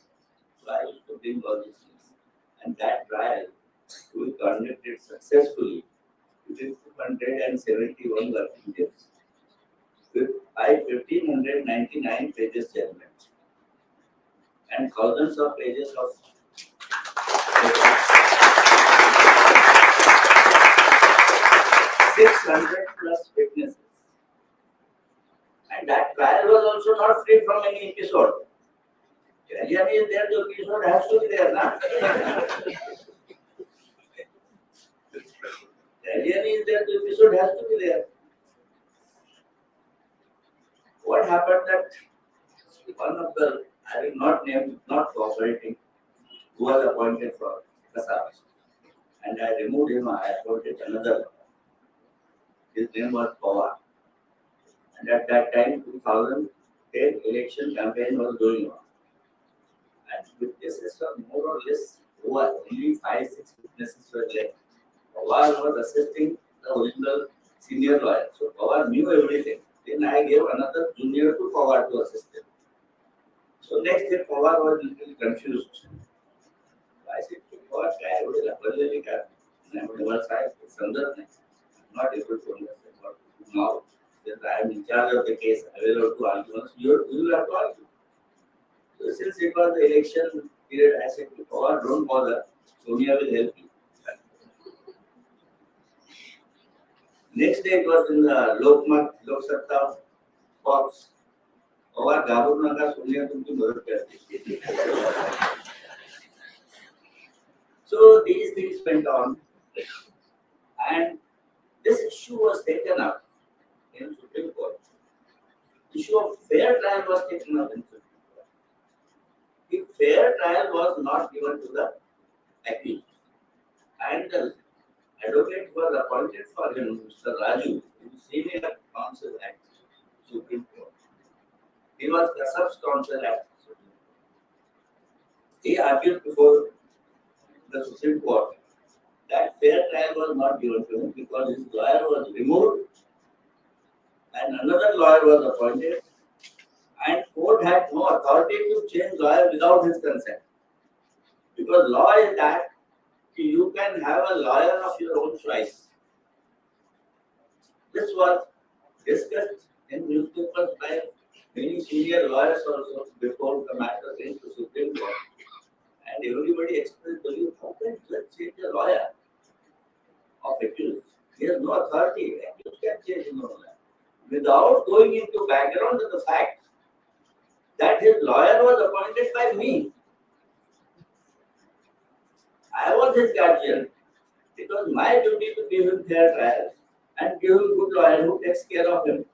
So I used to bring all these things. And that trial we conducted successfully within 271 working days. With 1599 pages judgment and thousands of pages of 600 plus witnesses. And that trial was also not free from any episode. Tahaliyani is there, the episode has to be there, na? Tahaliyani is there, the episode has to be there. What happened that one of the, I will not name, not cooperating, who was appointed for Kasar, and I removed him, I appointed another one. His name was Pawar. And at that time, 2010 election campaign was going on. And witnesses were more or less over, only 5-6 witnesses were left. Pawar was assisting the original senior lawyer. So Pawar knew everything. Then I gave another junior to Pawar to assist him. So next day Pawar was a little confused. I said, Pawar, I would have really got I'm not able to understand what to do now. Since I am in charge of the case, I will have to argue. You will have to argue. So since it was the election period, I said, Pawar, don't bother. Sonia will help you. Next day it was in the Lokayukta box. Pawar घाबरू नका सोनिया तुमची मदत करते. So these things went on, and this issue was taken up in Supreme Court. Issue of fair trial was taken up in Supreme Court. The fair trial was not given to the accused, and the advocate was appointed for him, Mr. Raju, senior counsel at Supreme Court. He was the sub-counsel at Supreme Court. He argued before the Supreme Court that fair trial was not given to him because his lawyer was removed and another lawyer was appointed, and court had no authority to change lawyer without his consent. Because law is that you can have a lawyer of your own choice. This was discussed in newspapers by many senior lawyers also before the matter came to Supreme Court. And everybody expressed belief, how can judge change a lawyer? of accused. He has no authority. Accused can change his own life. without going into background of the fact that his lawyer was appointed by me. I was his guardian. It was my duty to give him fair trial and give him a good lawyer who takes care of him.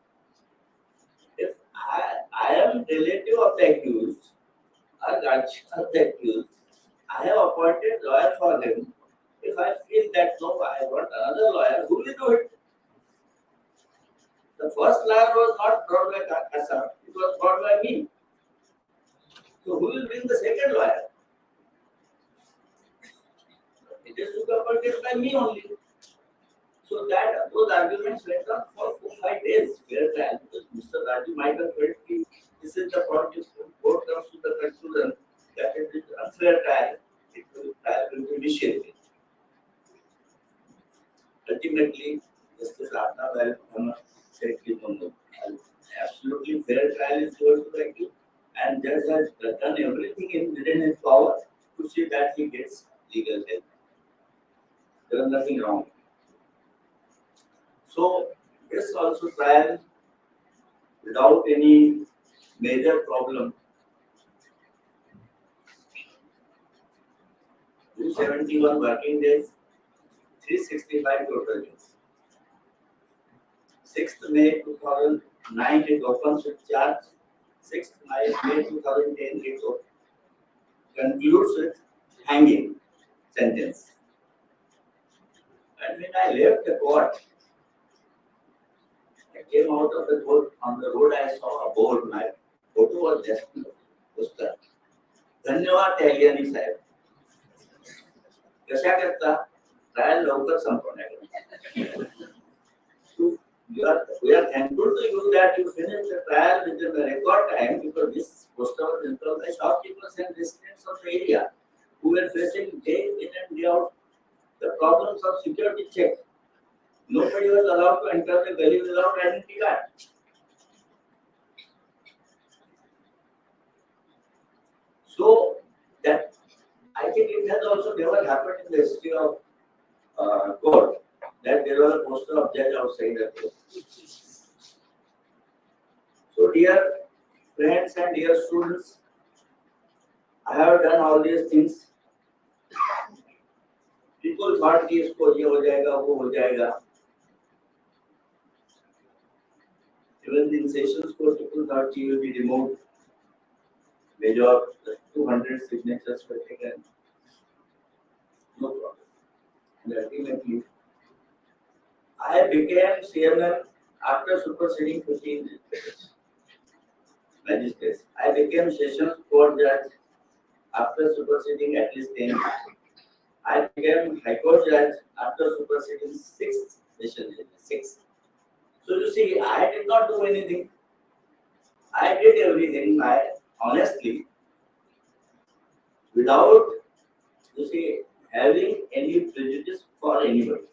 If I am relative of the accused, or guardian of the accused, I have appointed lawyer for him. If I feel that no, I want another lawyer, who will do it? The first lawyer was not brought by Kasa, it was brought by me. So who will bring the second lawyer? It is to be appointed by me only. So that those arguments went on for 4-5 days. Fair trial, because Mr. Raju might have felt this is the point. If the court comes to the conclusion that it is unfair trial, trial will be initiated. Ultimately, Justice Ratna said, no, absolutely fair trial is going to the accused, and judge has done everything within his power to see that he gets legal help. There is nothing wrong. So this also trial without any major problem. 271 working days, 365 total days. 6th May 2009 it opens with charge. 6th May 2010 it concludes with hanging sentence. And when I left the court, I came out of the court. On the road, I saw a board. My photo was there. Poster. धन्यवाद Tahaliyani साहेब. कशा करता trial लवकर संपवण्याकरता. We are thankful to you that you finished the trial within the record time, because this poster was installed by shopkeepers and residents of the area who were facing day in and day out the problems of security check. Nobody was allowed to enter the gully without identity card. So that I think it has also never happened in the history of court that there was a poster of judge outside the court. So dear friends and dear students, I have done all these things. People thought कि इसको ये हो जाएगा वो हो जाएगा. Even in sessions court, people thought he will be removed. Major 200 signatures were taken. No problem. And ultimately, I became chairman after superseding 15 magistrates. I became sessions court judge after superseding at least 10. I became High Court judge after superseding 6 session judges. 6. So you see, I did not do anything. I did everything honestly, without, you see, having any prejudice for anybody.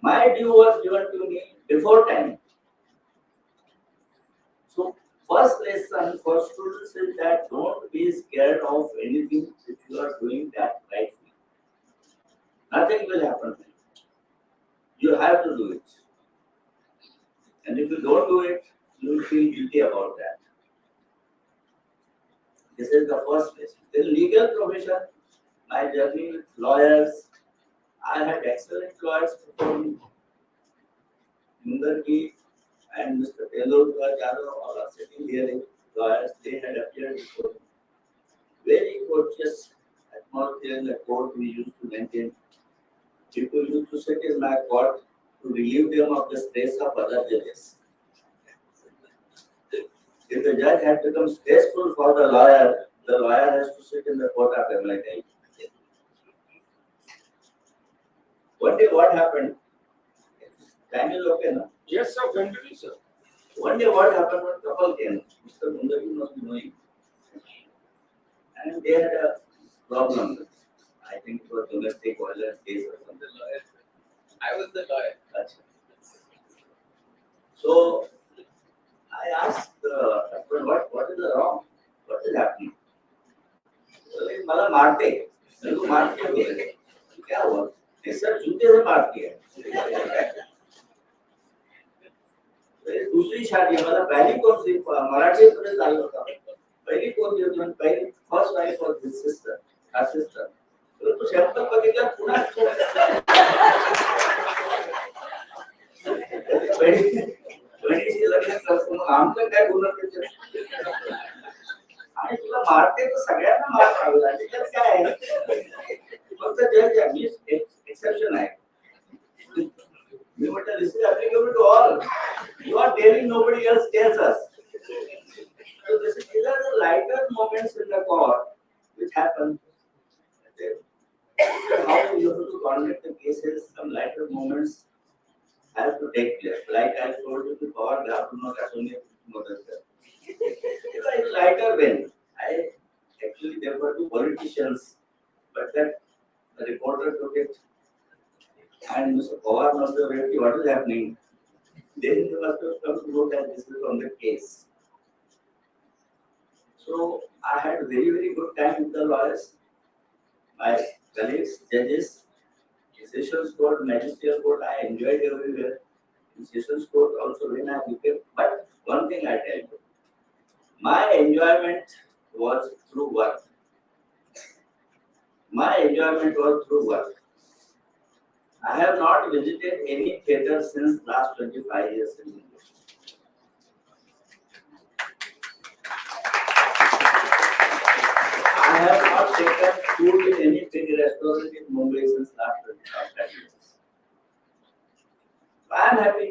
My due was given to me before time. So first lesson for students is that don't be scared of anything if you are doing that rightly. Nothing will happen. You have to do it. And if you don't do it, you will feel guilty about that. This is the first lesson. In legal profession, my journey with lawyers, I had excellent lawyers before me. Mundarji and Mr. Lokayukta Jadhav, all are sitting here in lawyers. They had appeared before me. Very courteous atmosphere in the court we used to maintain. People used to sit in my court to relieve them of the stress of other judges. If the judge had become stressful for the lawyer has to sit in the court after him like that. One day what happened? Time is okay now.
Yes, sir. Continue, sir.
One day what happened? One couple came. Mr. Mundarji must be knowing. And they had a problem. I think it was domestic violence case or something.
I was the lawyer.
So I asked the husband, what is the wrong? What is happening? So like, मला मारते. मेरे को मारते हो क्या हुआ? नहीं sir जूते से मारती है. मेरी दूसरी शादी है, मतलब पहली कौन सी मराठी में चालू होता पहली कौन सी होती पहली first wife of this sister her sister तो सैंपल बघितला पुन्हा पहिली लग्न करतो मग आमचं काय बोलत आणि तुला मारते तर सगळ्यांना मार खावा त्याच्यात काय आहे फक्त जज मी एक्सेप्शन आहे मी म्हटलं this is applicable to all you are telling nobody else tells us so these are the lighter moments in the court which happen how you have to conduct the cases some lighter moments have to take place like I told you before Garuno Kasuni mother it's lighter when I actually there were two politicians but that the reporter took it and Mr. Pawar must have read what is happening. Then he must have come to know that this is on the case. So I had very, very good time with the lawyers, my colleagues, judges, sessions court, magistrate court, I enjoyed everywhere. In sessions court also when I became, but one thing I tell you, my enjoyment was through work. My enjoyment was through work. I have not visited any theatre since last 25 years in India. I have not taken food in any big restaurant in Bombay since last 25 years. I am happy.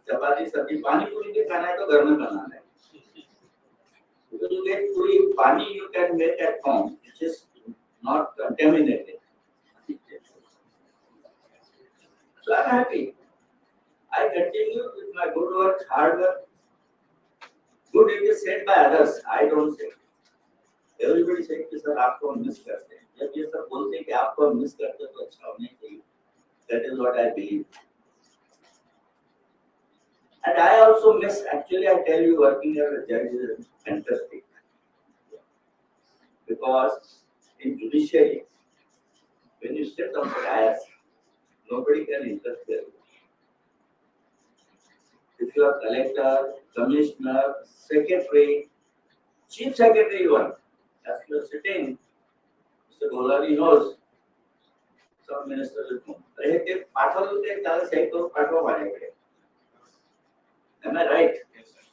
चपाती सब्जी पानी पूरी भी खाना है तो घर में बनाना है. Because you get puri pani you can make at home, which is not contaminated. So I'm happy. I continue with my good work, hard work. Good it is said by others. I don't say. Everybody says कि sir आपको miss करते हैं. जब ये सब बोलते हैं कि आपको मिस करते हैं तो अच्छा होना चाहिए. That is what I believe. And I also miss. Actually, I tell you, working as a judge is fantastic because in judiciary, when you sit on the dais, nobody can interfere. If you are collector, commissioner, secretary, chief secretary even, as you are sitting, Mr. Golari knows, some ministers will come. They pathol they tell say to pathol मारेंगे. Am I right?
Yes, sir.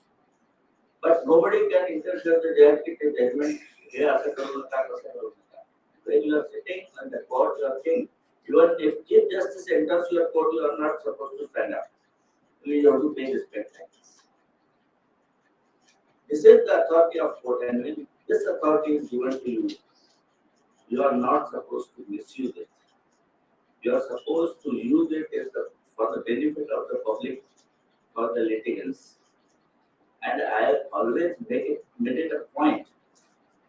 But nobody can interfere the judgment. When you are sitting on the court, you are saying, even if Chief Justice enters your court, you are not supposed to stand up. You have to pay respect. This is the authority of court, and when this authority is given to you, you are not supposed to misuse it. You are supposed to use it for the benefit of the public, for the litigants. And I always made it a point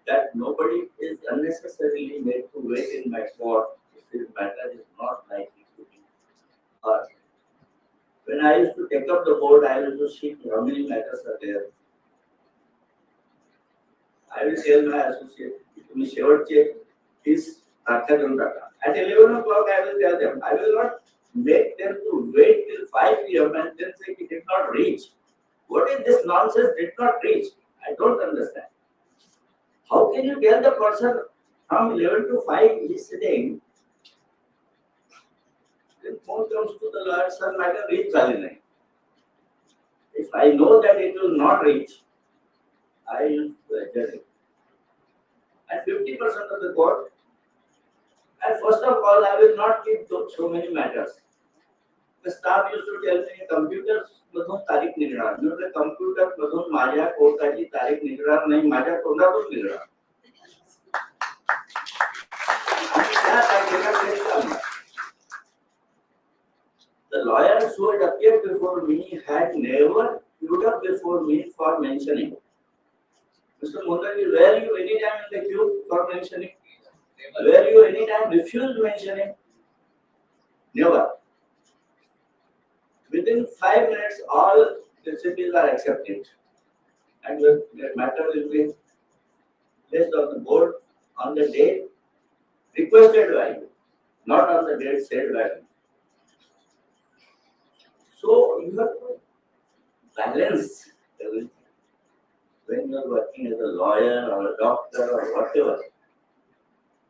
that nobody is unnecessarily made to wait in my court if this matter is not likely to be heard. When I used to take up the board, I used to see how many matters are there. I will tell my associate, तुम्ही शेवटचे 30 तारखा देऊन टाका. At 11 o'clock, I will tell them. I will not make them to wait till 5 p.m. and then say it did not reach. What is this nonsense? Did not reach. I don't understand. How can you tell the person from 11 to 5 he is sitting? Then phone comes to the lawyer, sir, matter reach झाली नाही. If I know that it will not reach, I will adjourn it. And 50% of the court, and first of all, I will not keep so many matters. The staff used to tell me, computers मधून तारीख निघणार. म्हणजे computer मधून माझ्या कोर्टाची तारीख निघणार नाही, माझ्या तोंडातून निघणार. आणि त्या तारखेला केस चालणार. The lawyers who had appeared before me had never queued up before me for mentioning. Mr. Mundari, were you any time in the queue for mentioning? Were you any time refused mentioning? Never. Within 5 minutes, all recipes are accepted, and the matter will be placed on the board on the date requested by you, not on the date said by you. So you have to balance everything. When you are working as a lawyer or a doctor or whatever,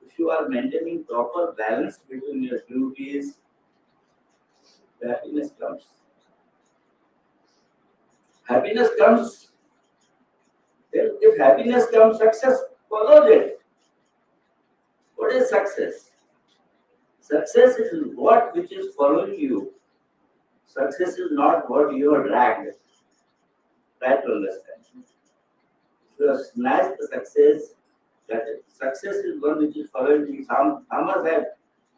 if you are maintaining proper balance between your duties, the happiness comes. Happiness comes. Then if happiness comes, success follows it. What is success? Success is what which is following you. Success is not what you are dragged. Try to understand. If you have snatched the success, that success is one which is following you. Thomas said,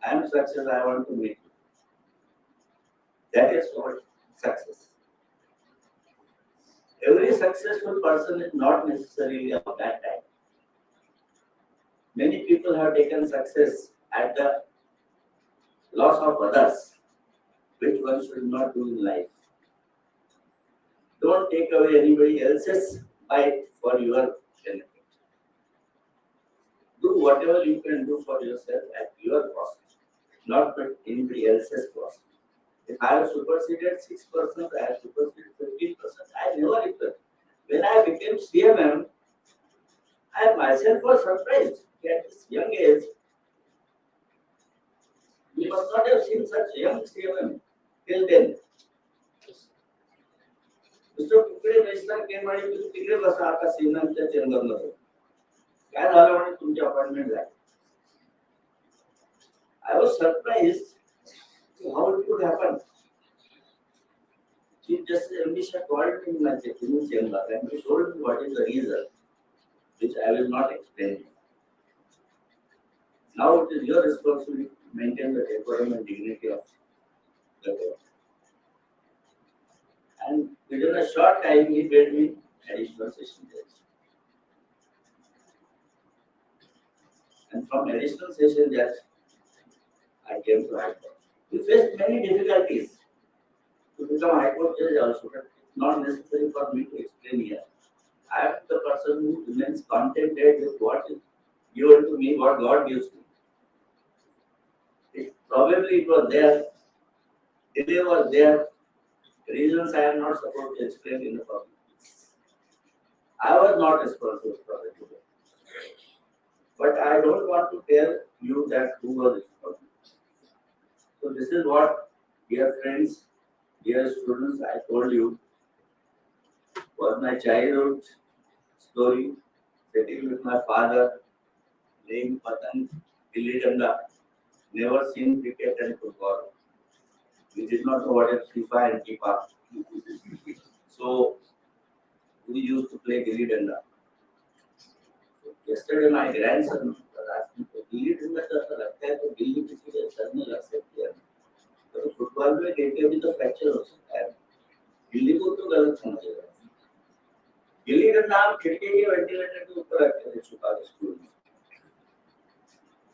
I am success, I want to meet you. That is called success. Every successful person is not necessarily of that type. Many people have taken success at the loss of others, which one should not do in life. Don't take away anybody else's bite for your benefit. Do whatever you can do for yourself at your cost, not at anybody else's cost. If I have superseded 6%, I have superseded 15%, I never regret. When I became CMM, I myself was surprised at this young age. We must not have seen such young CMM till then. Mr. Kukre Meshta came and he was तिकडे बसा आता सीएमच्या चेंबरमध्ये. काय झालं म्हणे तुमची appointment झाली. I was surprised how it could happen. Chief Justice Amisha called me in my chamber and he told me what is the reason, which I will not explain. Now it is your responsibility to maintain the decorum and dignity of the court. And within a short time, he made me additional session judge. And from additional session judge, I came to High Court. We faced many difficulties to become High Court judge also, but it's not necessary for me to explain here. I am the person who remains contented with what is given to me, what God gives me. Probably it was there, delay was there, reasons I am not supposed to explain in the public. I was not responsible for the delay. But I don't want to tell you that who was responsible. So this is what, dear friends, dear students, I told you was my childhood story, sitting with my father, playing patang, gilli danda, never seen cricket and football. We did not know what is FIFA and Kipa. So we used to play gilli danda. Yesterday my grandson was asking for gilli danda तो लगता है तो गिल्ली किसी के sir में लग सकती है. तो फुटबॉल में देखते भी तो फ्रैक्चर हो सकता है. गिल्ली को तो गलत समझेगा. गिल्ली डंडा हम खिड़की के वेंटिलेटर के ऊपर रखते थे छुपा के स्कूल में.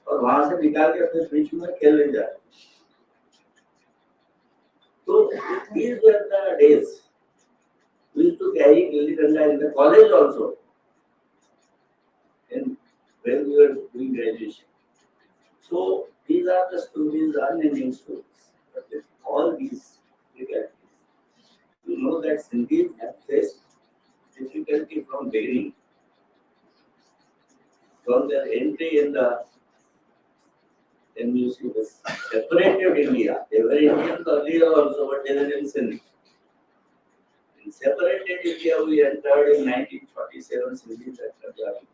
और वहां से निकाल के अपने बीच में खेलने जाते. So these were the days. We used to carry gilli danda in the college also. And when we were doing graduation. So these are the stories, unending stories. But with all these difficulties, you know that Sindhis have faced difficulty from beginning. From their entry in the MUC was separated India. They were Indians earlier also, but they were in Sindh. In separated India, we entered in 1947 Sindhis and Punjabis.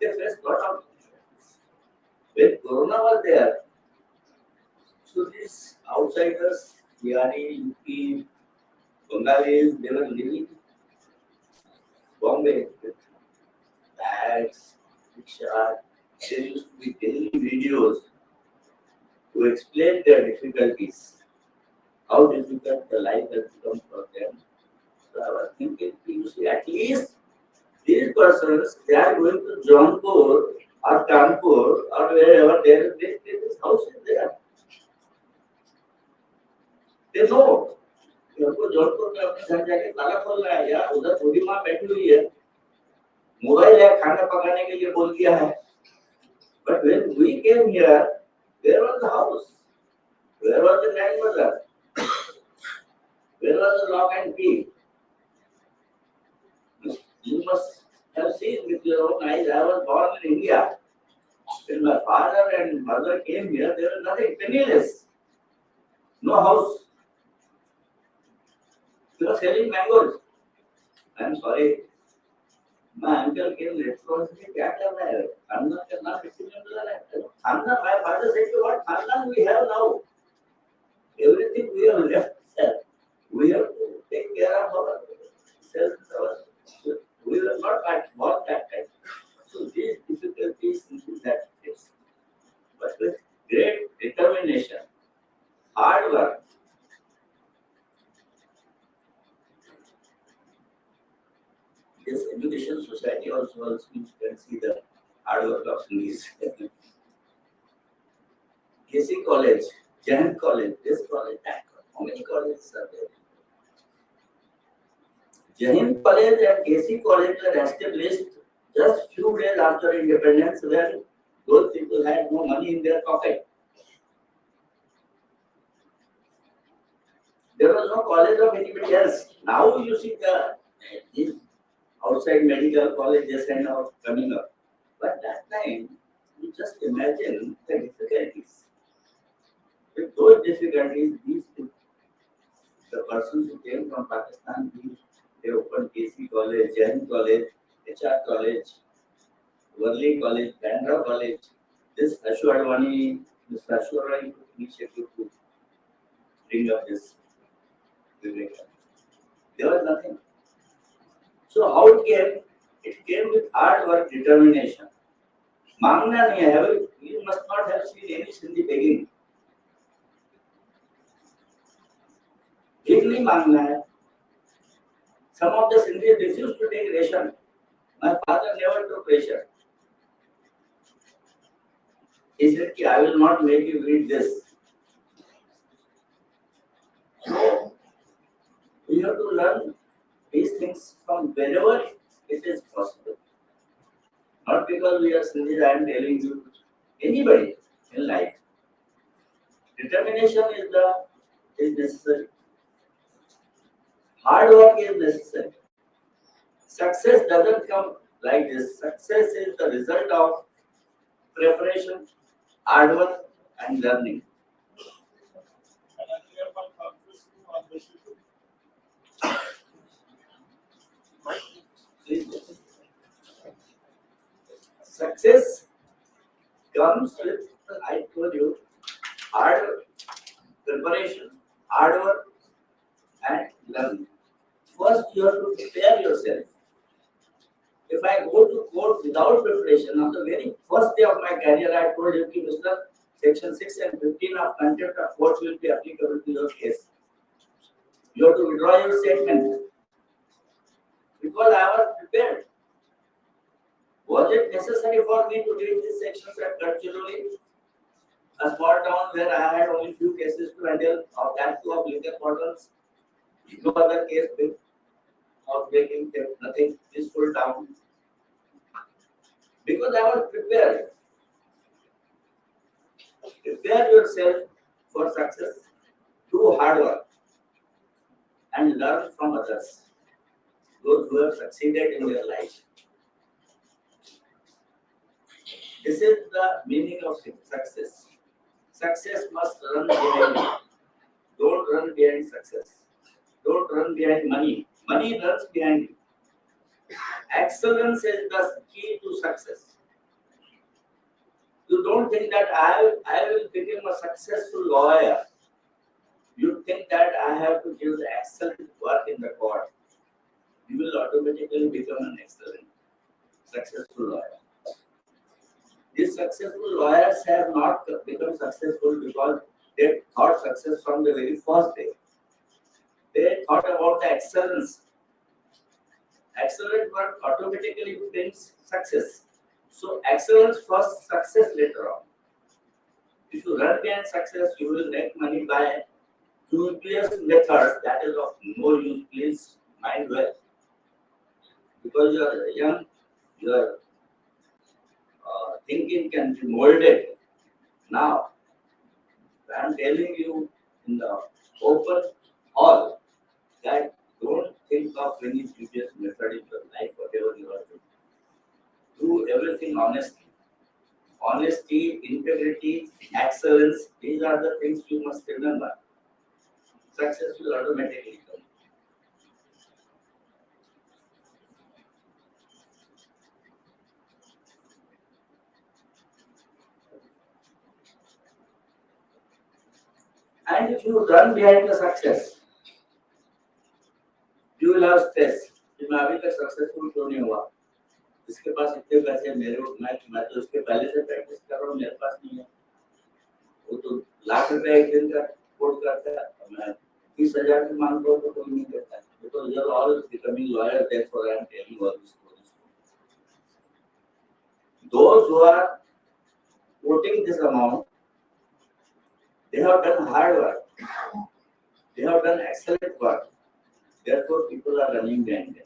They faced a lot of difficulties. When Corona was there, so these outsiders, Bihari, UP, Bengalis, they were living Bombay with bags, rickshaw. There used to be daily videos to explain their difficulties, how difficult the life has become for them. So I was thinking, you see, at least these persons, they are going to Jaunpur or Kanpur or wherever there is house is there. They know. उनको जौनपुर में अपने घर जाके ताला खोलना है या उधर बूढ़ी माँ बैठी हुई है, मोबाइल है, खाना पकाने के लिए बोल दिया है. But when we came here, where was the house? Where was the grandmother? Where was the lock and key? You must have seen with your own eyes. I was born in India. When my father and mother came here, there was nothing, penniless. No house. They were selling mangoes. I'm sorry. My uncle came later on and said, "What is it? Khandan ka naam 50 million dollar hai." Khandan, my father said, "What Khandan we have now? Everything we have left, sir. We have to take care of ourselves. We will not work that time." So these difficulties into that face. But with great determination, hard work, this education society also you can see the hard work of these. KC College, Jain College, this college, that college. How many colleges are there? Jain College and KC College were established just few days after independence when those people had no money in their pocket. There was no college of anybody else. Now you see these outside medical colleges and all coming up. But that time, you just imagine the difficulties. With those difficulties, the persons who came from Pakistan, they opened KC College, Jain College, HR College, Worli College, Bandra College. This Ashwadwani, Mr. Ashwadwani took initiative to bring up this Vivekananda. There was nothing. So how it came? It came with hard work, determination. मांगना नहीं है. You must not have seen any Sindhi begging. भीख नहीं मांगना है. Some of the Sindhis refused to take ration. My father never took ration. He said, "I will not make you eat this." So we have to learn these things from wherever it is possible. Not because we are Sindhis, I am telling you, anybody in life. Determination is necessary. Hard work is necessary. Success doesn't come like this. Success is the result of preparation, hard work, and learning. Success comes with, I told you, hard preparation, hard work, and learning. First, you have to prepare yourself. If I go to court without preparation, on the very first day of my career, I told you, Mr. Section 6 and 15 of contempt of court will be applicable to your case. You have to withdraw your statement because I was prepared. Was it necessary for me to read these sections at Gadchiroli, a small town where I had only few cases to handle, of that two of liquor bottles, no other case of breaking nothing, this full town? Because I was prepared. Prepare yourself for success, do hard work, and learn from others, those who have succeeded in their life. This is the meaning of success. Success must run behind you. Don't run behind success. Don't run behind money. Money runs behind you. Excellence is the key to success. You don't think that I will become a successful lawyer. You think that I have to give the excellent work in the court. You will automatically become an excellent, successful lawyer. These successful lawyers have not become successful because they thought success from the very first day. They thought about the excellence. Excellent work automatically brings success. So excellence first, success later on. If you run behind success, you will make money by dubious methods. That is of no use. Please mind well. Because you are young, your thinking can be molded. Now, I am telling you in the open hall, that don't think of any previous method in your life, whatever you are doing. Do everything honestly. Honesty, integrity, excellence, these are the things you must remember. Success will automatically come. And if you run behind the success, you will have stress. कि मैं अभी तक successful क्यों नहीं हुआ? इसके पास इतने पैसे मैं तो इसके पहले से प्रैक्टिस कर रहा हूँ, मेरे पास नहीं है. वो तो लाख रुपए एक दिन का कोर्स करता है, मैं 30,000 की मांगता हूँ तो कोई नहीं करता है. Because you are all becoming lawyer, therefore I am telling all these stories. Those who are quoting this amount, they have done hard work. They have done excellent work. Therefore, people are running behind them.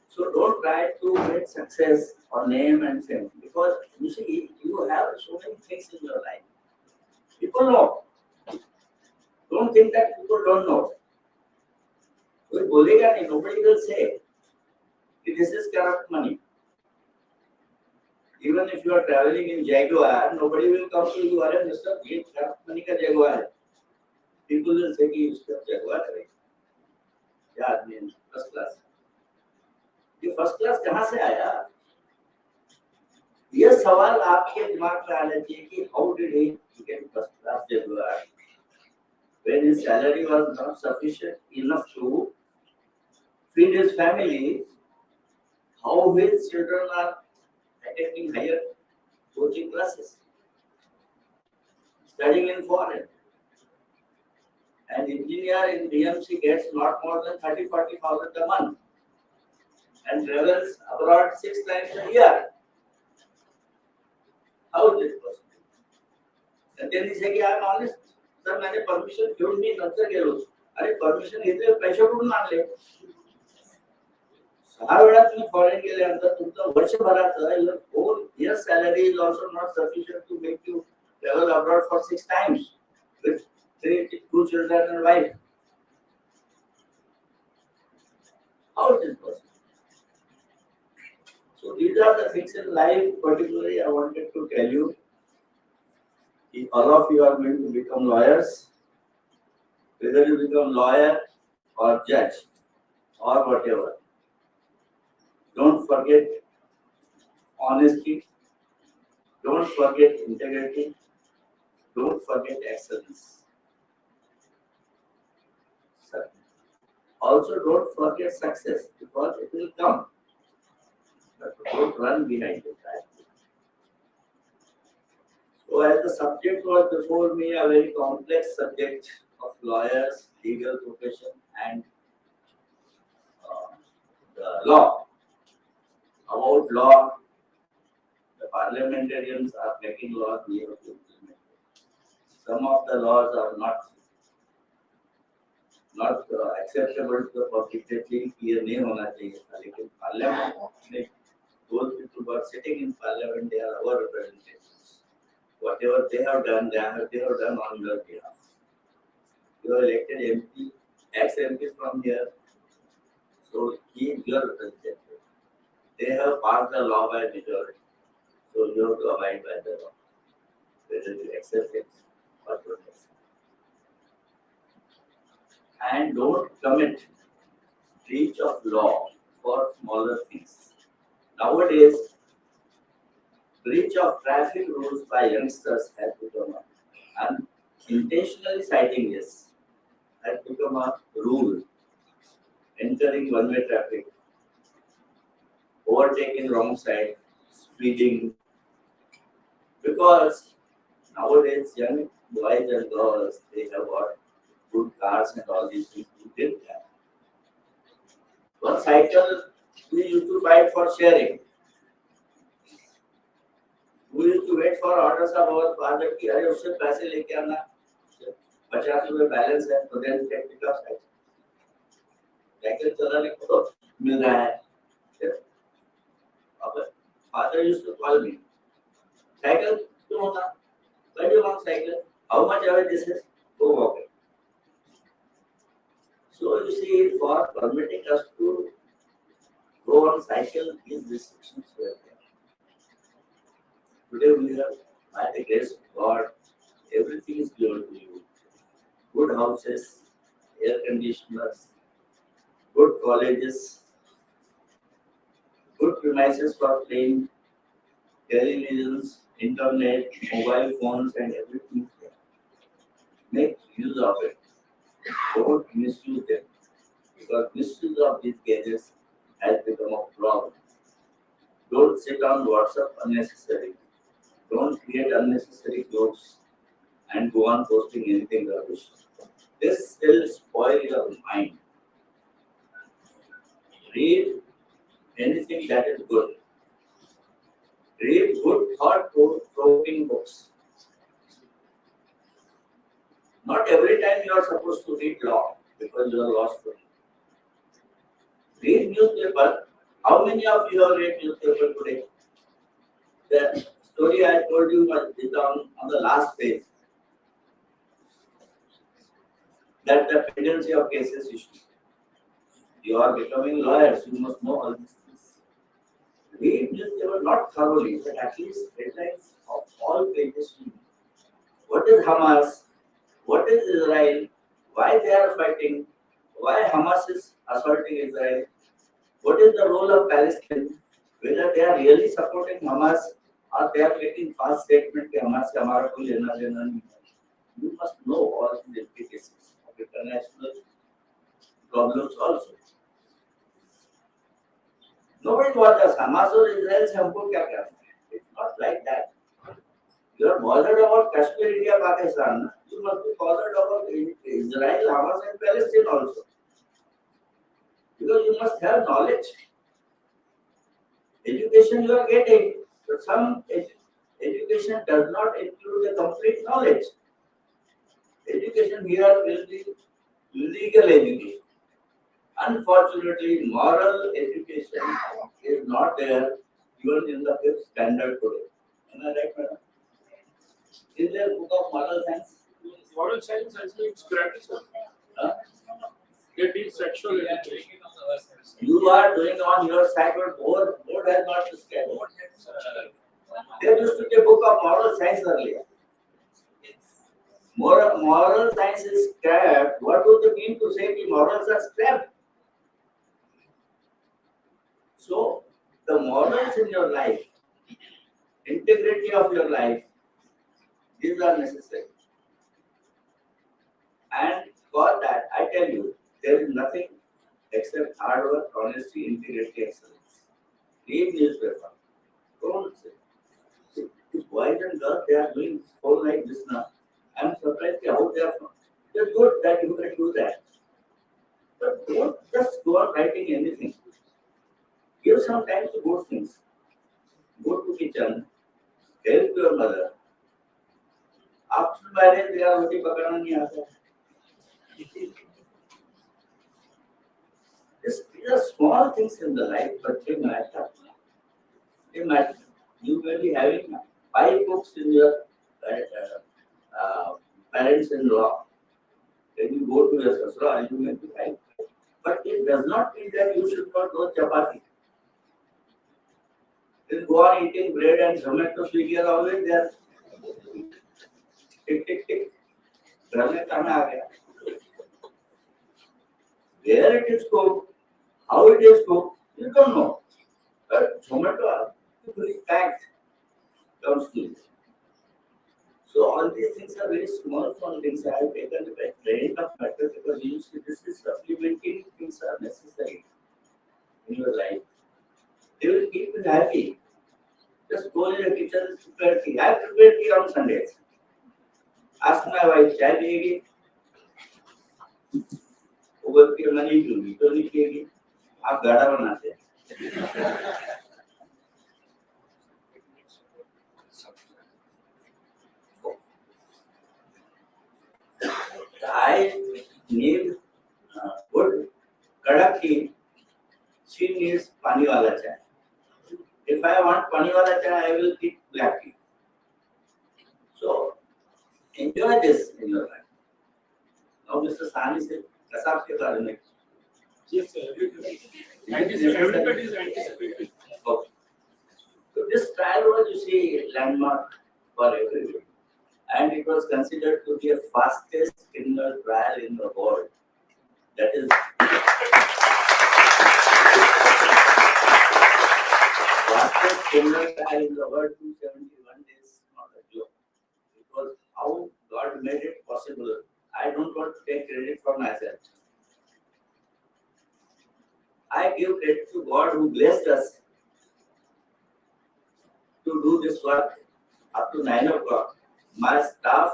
So don't try to get success or name and fame, because you see, you have so many things in your life. People know. Don't think that people don't know. कोई बोलेगा नहीं, nobody will say this is corrupt money. Even if you are traveling in Jaguar, nobody will come to you, अरे mister ये corrupt money का Jaguar है. People will say कि उसका Jaguar है. क्या आदमी है? First class. ये first class कहाँ से आया? ये सवाल आपके दिमाग में आना चाहिए कि how did he get first class Jaguar when his salary was not sufficient enough to feed his family? How his children are attending higher coaching classes, studying in foreign. An engineer in BMC gets not more than 30,000-40,000 a month and travels abroad 6 times a year. How is it possible? And then he says, I am honest. Sir, मैंने permission क्यों नहीं नंतर गेलो? अरे permission इतने पैसे कुठून आणले? 6 वेळा तुम्ही फॉरेन गेल्यानंतर तुमचं वर्षभराचं your whole year salary is also not sufficient to make you travel abroad for 6 times with 2 children and wife. How is it possible? So these are the things in life. Particularly, I wanted to tell you, if all of you are going to become lawyers, whether you become lawyer or judge or whatever, don't forget honesty, don't forget integrity, don't forget excellence. Also, don't forget success, because it will come. But don't run behind it. So, as the subject was before me, a very complex subject of lawyers, legal profession, and the law. About law, the parliamentarians are making laws, we have to implement. Some of the laws are not acceptable to the public. They feel clear नहीं होना चाहिए था, लेकिन parliament में those people who are sitting in parliament, they are our representatives. Whatever they have done on your behalf. You are elected MP, ex-MP from here, so he is your representative. They have passed the law by majority, so you have to abide by the law, whether you accept it or don't accept it. And don't commit breach of law for smaller things. Nowadays, breach of traffic rules by youngsters has become and intentionally citing this has become a rule. Entering one-way traffic, overtaking wrong side, speeding. Because nowadays young boys and girls, they have got good cars and all these things we didn't have. One cycle we used to fight for sharing. We used to wait for orders of our father कि अरे उससे पैसे लेके आना, 50 रुपए balance है, तो then take it off cycle. Cycle चलाने को तो मिल रहा है. अब father used to call me. Cycle क्यों होता? Why do you want cycle? How much away this is? Go walk it. So you see, for permitting us to go on cycle, these restrictions were there. Today we have, by the grace of God, everything is given to you. Good houses, air conditioners, good colleges, good premises for playing, televisions, internet, mobile phones, and everything. Make use of it. Don't misuse them. Because misuse of these gadgets has become a problem. Don't sit on WhatsApp unnecessarily. Don't create unnecessary groups and go on posting anything rubbish. This will spoil your mind. Read anything that is good. Read good thought-provoking books. Not every time you are supposed to read law because you are law student. Read newspaper. How many of you have read newspaper today? The story I told you is on the last page. That the pendency of cases issue. You are becoming lawyers, you must know all these things. Read newspaper not thoroughly, but at least headlines of all pages. What is Hamas? What is Israel? Why they are fighting? Why Hamas is assaulting Israel? What is the role of Palestine? Whether they are really supporting Hamas or they are making false statement that Hamas से हमारा कोई लेना देना नहीं है. You must know all the implications of international problems also. Nobody bothers Hamas or Israel से हमको क्या करना है. It's not like that. You are bothered about Kashmir, India, Pakistan. You must be bothered about Israel, Hamas, and Palestine also. Because you must have knowledge. Education you are getting, but some education does not include the complete knowledge. Education here will be legal education. Unfortunately, moral education is not there even in the fifth standard today. Am I right, madam? Is there a book of moral science?
Moral science has been scrapped.
Huh?
They teach sexual education.
You are doing on your side, but board has not discussed. There used to be a book of moral science earlier. Moral science is scrapped. What would it mean to say that morals are scrapped? So, the morals in your life, integrity of your life, these are necessary. And for that, I tell you, there is nothing except hard work, honesty, integrity, excellence. Read newspaper. Don't say. These boys and girls, they are doing whole like this now. I am surprised how they are from. It's good that you can do that. But don't just go on writing anything. Give some time to good things. Go to kitchen, help your mother. After marriage, they are roti pakana nahi aata. These are small things in the life, but they matter. They matter. You may be having 5 books in your parents-in-law. When you go to your sasra, you may be 5. But it does not mean that you should not know chapati. You go on eating bread and Zomato, Swiggy are always there. Tick, tick, tick. घर में खाना आ गया. Where it is cooked, how it is cooked, you don't know. But Zomato is packed comes to you. So all these things are very small things. I have taken the training of matter because you see this is supplementary things are necessary in your life. They will keep you happy. Just go in the kitchen and prepare tea. I prepare tea on Sundays. Ask my wife, chai piyegi? वो बोलती है मैं नहीं पीऊंगी तो नहीं पिएगी आप गाढ़ा बनाते हैं I need good kadak tea. She needs pani wala chai. If I want pani wala chai, I will keep black tea. So enjoy this in your life. Now Mr. Sani said, Kasab के बारे में.
Yes, sir. Everybody is anticipating.
Okay. So this trial was, you see, landmark for everybody, and it was considered to be a fastest criminal trial in the world. That is fastest criminal trial in the world, 271 days, not a joke. Because how God made it possible, I don't want to take credit for myself. I give credit to God who blessed us to do this work up to 9 o'clock. My staff,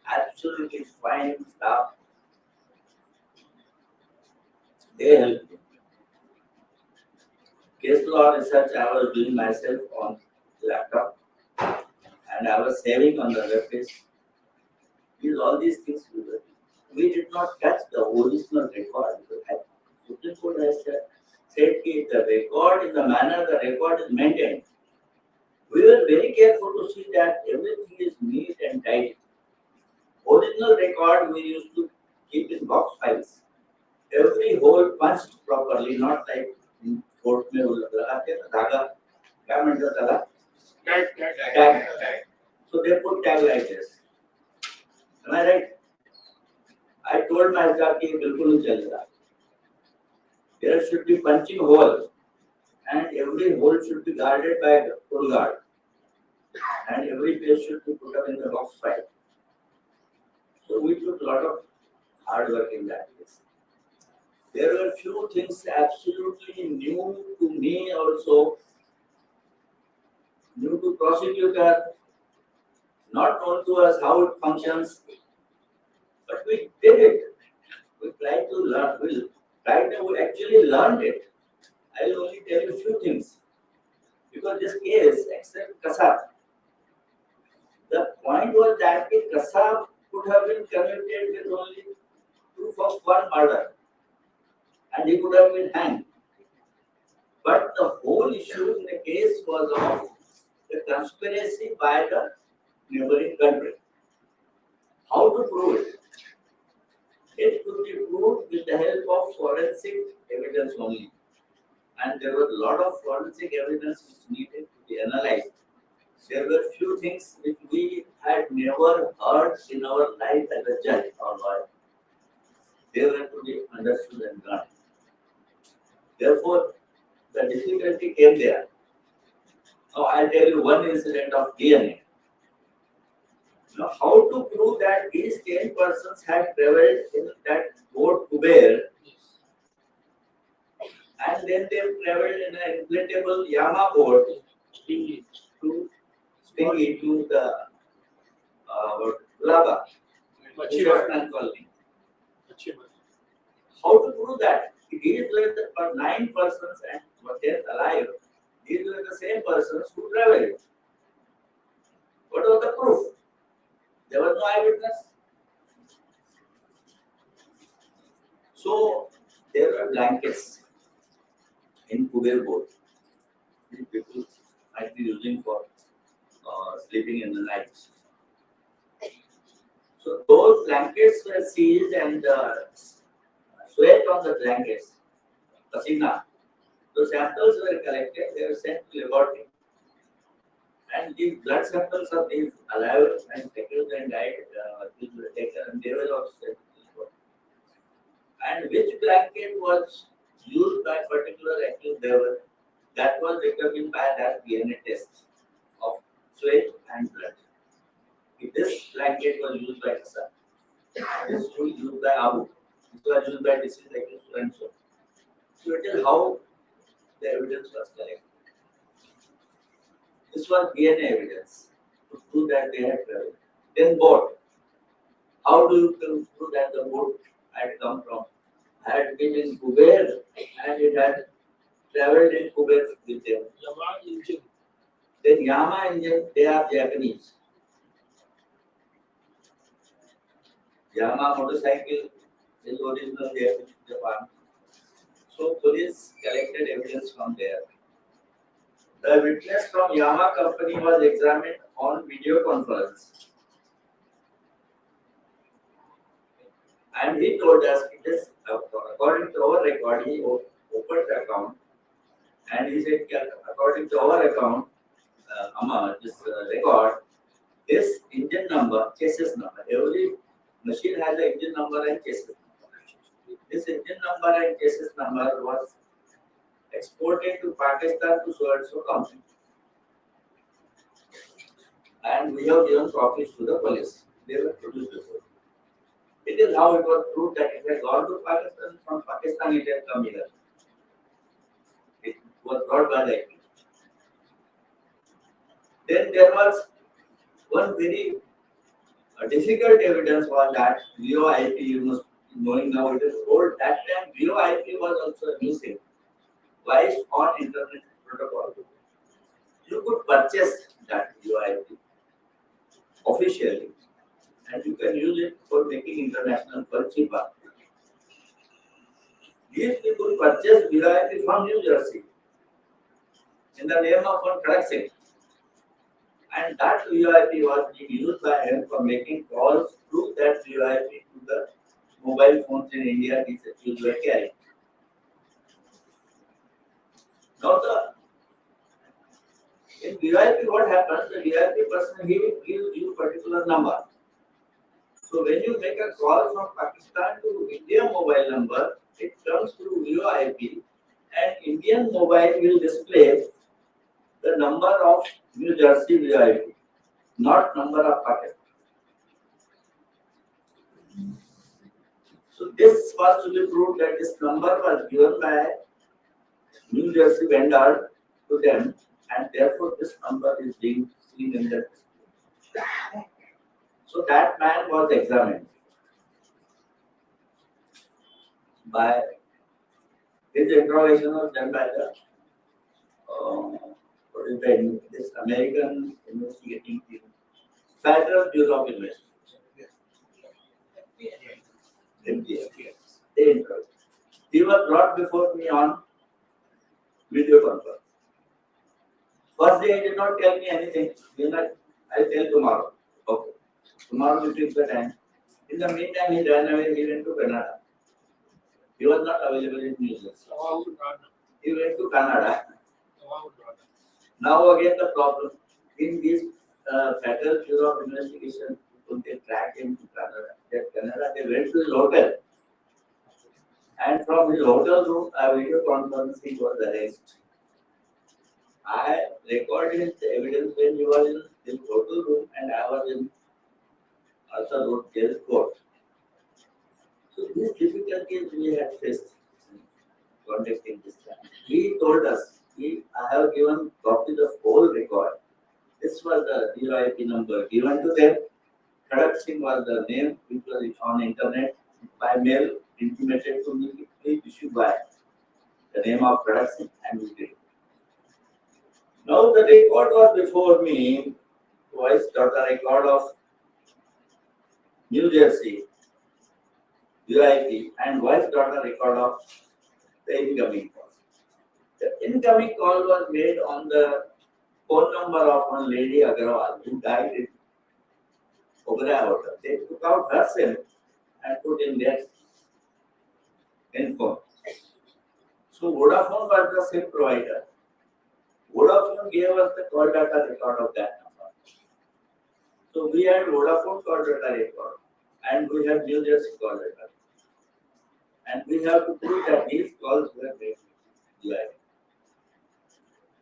absolutely fine staff, they helped me. Case law research I was doing myself on laptop, and I was saving on the web page. All these things we were doing. We did not touch the original record. Supreme Court has said that the record, in the manner the record is maintained, we were very careful to see that everything is neat and tidy. Original record we used to keep in box files. Every hole punched properly, not like in court में वो लगाते हैं ना धागा, क्या म्हणतात त्याला? Tag. So they put tag like this. Am I right? I told my staff कि बिल्कुल नहीं चलेगा. There should be punching hole, and every hole should be guarded by a full guard, and every page should be put up in the box file. So we took a lot of hard work in that case. There were few things absolutely new to me also, new to prosecutor, not known to us how it functions, but we did it. We tried to learn. We actually learned it. I will only tell you a few things. Because this case, except Kasab, the point was that Kasab could have been convicted with only proof of one murder, and he could have been hanged. But the whole issue in the case was of the conspiracy by the neighboring country. How to prove it? It could be proved with the help of forensic evidence only. And there was a lot of forensic evidence which needed to be analyzed. There were few things which we had never heard in our life as a judge or lawyer. They were to be understood and learned. Therefore, the difficulty came there. Now I'll tell you one incident of DNA. Now, how to prove that these 10 persons had traveled in that boat Kuber, and then they traveled in an inflatable Yama boat to Spingy to the Lava, Fisherman colony. How to prove that? These were the 9 persons and were 10 alive. These were the same persons who traveled. What was the proof? There was no eyewitness. So there were blankets in Kuber boat which people might be using for sleeping in the night. So those blankets were sealed, and the sweat on the blankets, pasina, the samples were collected, they were sent to laboratory. And these blood samples of these alive and taken and died, these were taken, and they were also sent to laboratory. And which blanket was used by particular accused bearer, that was determined by that DNA test of sweat and blood. If this blanket was used by Kasab, this was used by Abu, this was used by deceased accused, and so. So it is how the evidence was collected. This was DNA evidence to prove that they had traveled. Then boat. How do you prove that the boat had come from? Had been in Kuber and it had traveled in Kuber with them.
Yama engine.
Then Yama engine, they are Japanese. Yama motorcycle is original there in Japan. So police collected evidence from there. The witness from Yama company was examined on video conference. And he told us it is according to our record, he opened the account and he said, according to our account, this record, this engine number, chassis number, every machine has an engine number and chassis number. This engine number and chassis number was exported to Pakistan to so and so company. And we have given copies to the police. They were produced before. It is how it was proved that it had gone to Pakistan, from Pakistan it had come here. It was brought by the accused. Then there was one very difficult evidence was that VoIP, you must be knowing now it is old. That time VoIP was also a new thing. Voice on Internet Protocol. You could purchase that VoIP officially and you can use it for making international calls cheaper. These people purchased VoIP from New Jersey in the name of one correction. And that VoIP was being used by him for making calls through that VoIP to the mobile phones in India these accused were carrying. Now in VoIP what happens, the VoIP person, he will give you particular number. So when you make a call from Pakistan to India mobile number, it comes through VoIP and Indian mobile will display the number of New Jersey VoIP, not number of Pakistan. So this was to be proved that this number was given by New Jersey vendor to them and therefore this number is being seen in the display. So that man was examined by his interrogation was done by the this American investigating team, Federal Bureau of Investigation. FBI. They interviewed. He was brought before me on video conference. First day he did not tell me anything. I'll tell tomorrow. Okay. Tomorrow we fix the time. In the meantime, he ran away. He went to Canada. He was not available in New Jersey. He went to Canada. Now again the problem in this Federal Bureau of Investigation, people they tracked him to Canada. They went to his hotel, and from his hotel room, a video conferencing was arranged. I recorded the evidence when he was in his hotel room, and I was in also road jail court. So these difficulties we had faced in conducting this trial. He told us. I have given copies of whole record. This was the VoIP number given to them. Khadak Singh was the name which was on internet by mail intimated to me. Please issue by the name of Khadak Singh and we did. Now the record was before me. Voice data record of New Jersey VoIP and voice data record of the incoming call. The incoming call was made on the phone number of one lady Agarwal who died in Oberoi Hotel. They took out her SIM and put in their info. So Vodafone was the SIM provider. Vodafone gave us the call data record of that number. So we had Vodafone call data record and we have New Jersey call data. And we have to prove that these calls were made live.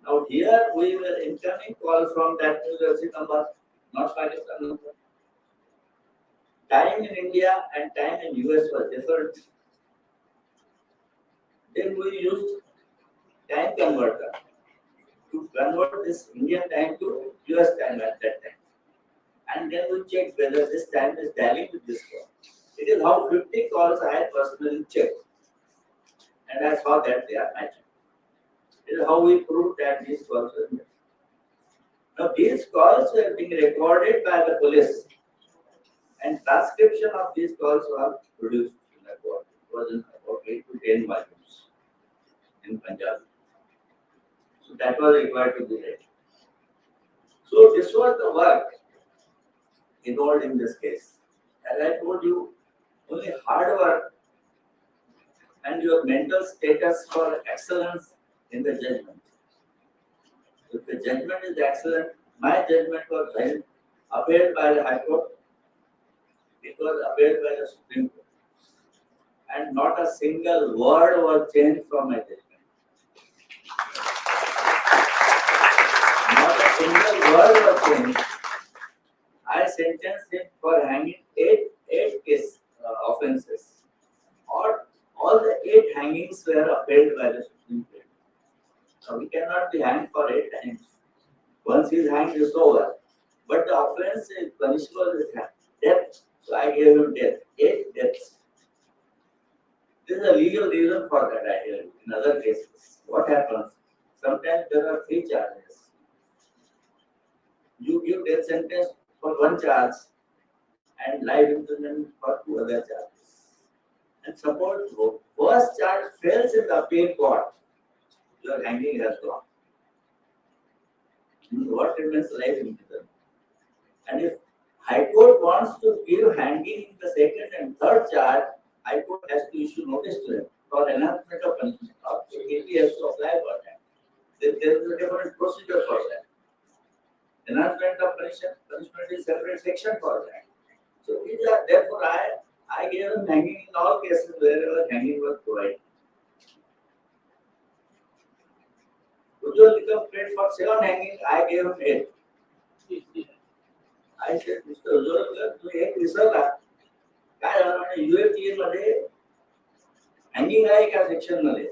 Now here we were incoming call from that New Jersey number, not Pakistan number. Time in India and time in US was different. Then we used time converter to convert this Indian time to US time at that time. And then we checked whether this time is tallying with this call. It is how 50 calls I had personally checked. And I saw that they are matching. This is how we proved that these calls were made. Now these calls were being recorded by the police and transcription of these calls were produced in the court. It was in about 8 to 10 volumes in Punjab. So that was required to be read. So this was the work involved in this case. As I told you, only hard work and your mental status for excellence in the judgment. If the judgment is excellent, my judgment was held, upheld by the High Court, it was upheld by the Supreme Court, and not a single word was changed from my judgment. Not a single word was changed. I sentenced him for hanging eight case offences. All the 8 hangings were upheld by the Supreme Court. So we cannot be hanged for 8 times. Once he is hanged, it's over. But the offense is punishable with death. So I gave him death. 8 deaths. There is a legal reason for that, I hear. In other cases, what happens? Sometimes there are 3 charges. You give death sentence for 1 charge and life imprisonment for 2 other charges. And suppose the first charge fails in the appeal court, your hanging has gone. What remains life imprisonment? And if High Court wants to give hanging in the second and third charge, High Court has to issue notice to him for enhancement of punishment. He has to apply for that. There is a different procedure for that. Enhancement of punishment is separate section for that. So these are therefore I gave him hanging in all cases wherever hanging was provided. Ujjwal became paid for 7 hanging, I gave him 8. I said, Mr. Ujjwal, तुम्ही एक विसरला. काय झालं म्हणजे UFG मध्ये hanging आहे का section मध्ये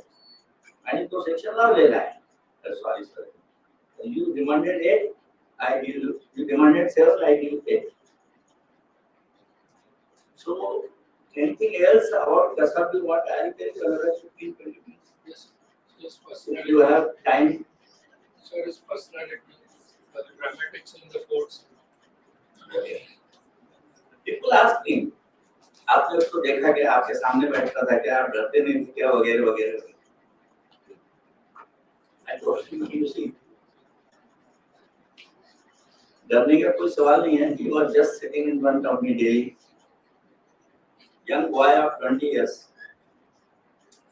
आणि तो सेक्शन लावलेला आहे. Sorry sir. You demanded 8, I give you. You demanded 7, I give you 8. So anything else about Kasabi what I will tell you another 15-20 minutes.
Yes, yes,
If
personality.
you have time.
Sir, his personality, the dramatics in the courts.
People ask me, आपने उसको देखा क्या, आपके सामने बैठता था क्या, आप डरते नहीं थे क्या, वगैरह वगैरह. I told him, you see, डरने का कोई सवाल नहीं है. He was just sitting in front of me daily. Young boy of 20 years.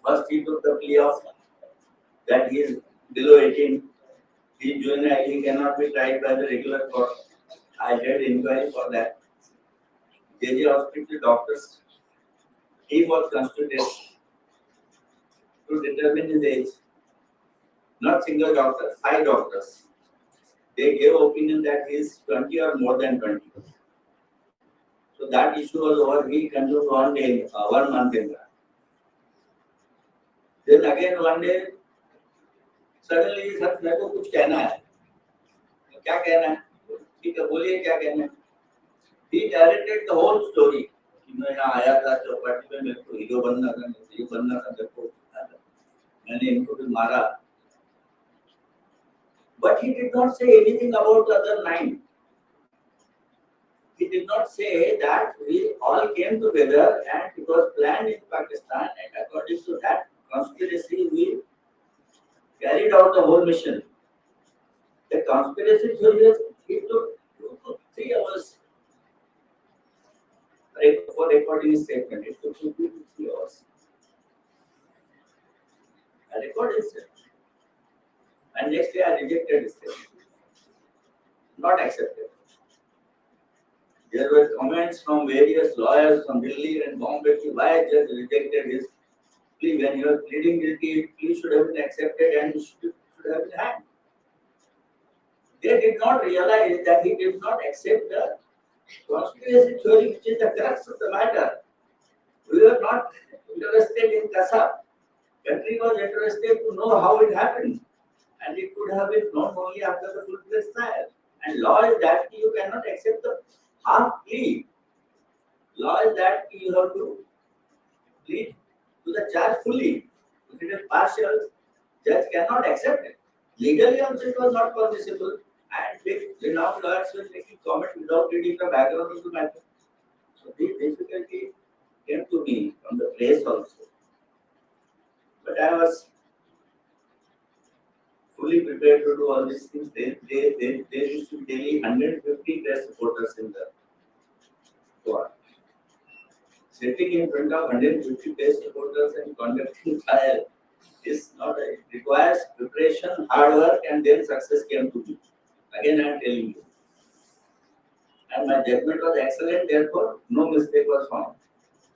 First he took the plea of that he is below 18. He is juvenile, he cannot be tried by the regular court. I had inquiry for that. JJ Hospital doctors, he was constituted to determine his age. Not single doctor, 5 doctors. They gave opinion that he is 20 or more than 20. So that issue was over. He continued 1 day, 1 month in that. Then again one day, suddenly he said, मेरे को कुछ कहना है. क्या कहना है? ठीक है, बोलिए क्या कहना है? He narrated the whole story. कि मैं यहाँ आया था चौपाटी में, मेरे को हीरो बनना था, मेरे को मेरे को मैंने इनको भी मारा. But he did not say anything about the other 9. He did not say that we all came together and it was planned in Pakistan, and according to that conspiracy we carried out the whole mission. The conspiracy theory it took 2 to 3 hours for recording his statement. It took 2 to 3 hours. I recorded his statement. And next day I rejected his statement. Not accepted. There were comments from various lawyers from Delhi and Bombay why judge rejected his plea. When he was pleading guilty, plea should have been accepted and should have been hanged. They did not realize that he did not accept the conspiracy theory, which is the crux of the matter. We were not interested in Kasab. Country was interested to know how it happened. And it could have been known only after the full-fledged trial. And law is that you cannot accept the half plea. Law is that you have to plead to the charge fully. If it is partial, judge cannot accept it. Legally also it was not permissible, and big renowned lawyers were making comment without reading the background of the matter. So this difficulty came to me from the place also. But I was fully prepared to do all these things. There used to be daily 150 press reporters in the court. sitting in front of 150 pace reporters and conducting trial is not a, it requires preparation, hard work, and then success came to me. Again, I am telling you. And my judgment was excellent, therefore no mistake was found.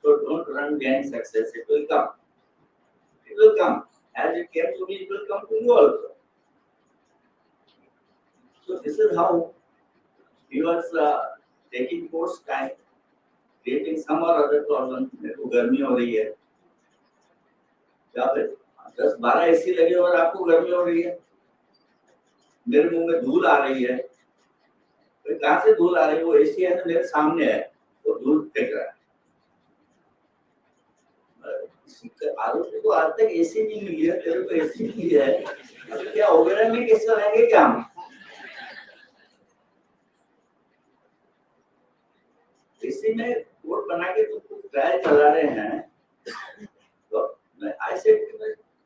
So don't run behind success, it will come. It will come. As it came to me, it will come to you also. So this is how he was taking course time, creating some or other problem. मेरे को गर्मी हो रही है, क्या फिर 10-12 AC लगे और आपको गर्मी हो रही है, मेरे मुंह में धूल आ रही है, तो कहाँ से धूल आ रही है? वो एसी है ना मेरे सामने है, तो धूल फेंक रहा है। आरोपी को आज तक एसी नहीं मिली है, तेरे को एसी मिली है, तो क्या ओबेरन में किससे रहेंगे क्या हम? एसी में कोड बना के तुम ट्रायल चला रहे हैं, तो आई सेड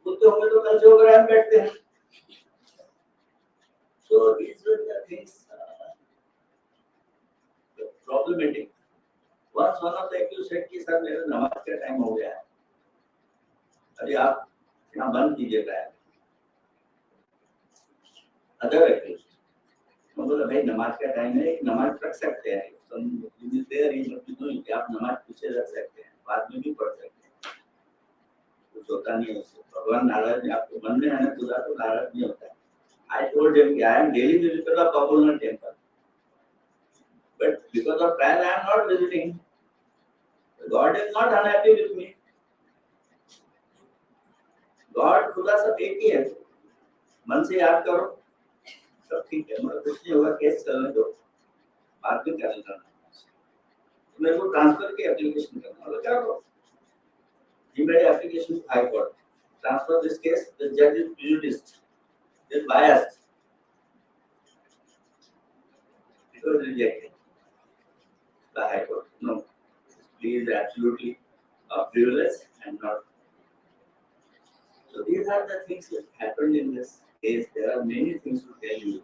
बोलते होंगे तो कल से ओबेरन बैठते हैं। So these were the things problematic. Once one of the accused said कि सर मेरा नमाज का टाइम हो गया है, अरे आप यहाँ बंद कीजिए ट्रायल। Other accused, मैं बोला भाई नमाज का टाइम है, नमाज रख सकते हैं, आप नमाज पीछे रख सकते हैं, बाद में भी पढ़ सकते हैं, कुछ होता नहीं है उससे। भगवान नाराज नहीं, आपको मन में आना खुदा तो नाराज नहीं होता है। I told him I am daily visitor of Babulnath temple, but because of trial I am not visiting. God is not unhappy with me. God खुदा सब एक ही है, मन से याद करो, सब ठीक है, मतलब कुछ नहीं होगा, केस चलने दो, बाद में क्या करना। तो मेरे को ट्रांसफर की एप्लीकेशन करना होगा, क्या करो? He made application to High Court. Transfer this case. The judge is prejudiced. Is biased. It was rejected by High Court. No, this plea is absolutely frivolous and not. So these are the things that happened in this case. There are many things to tell you,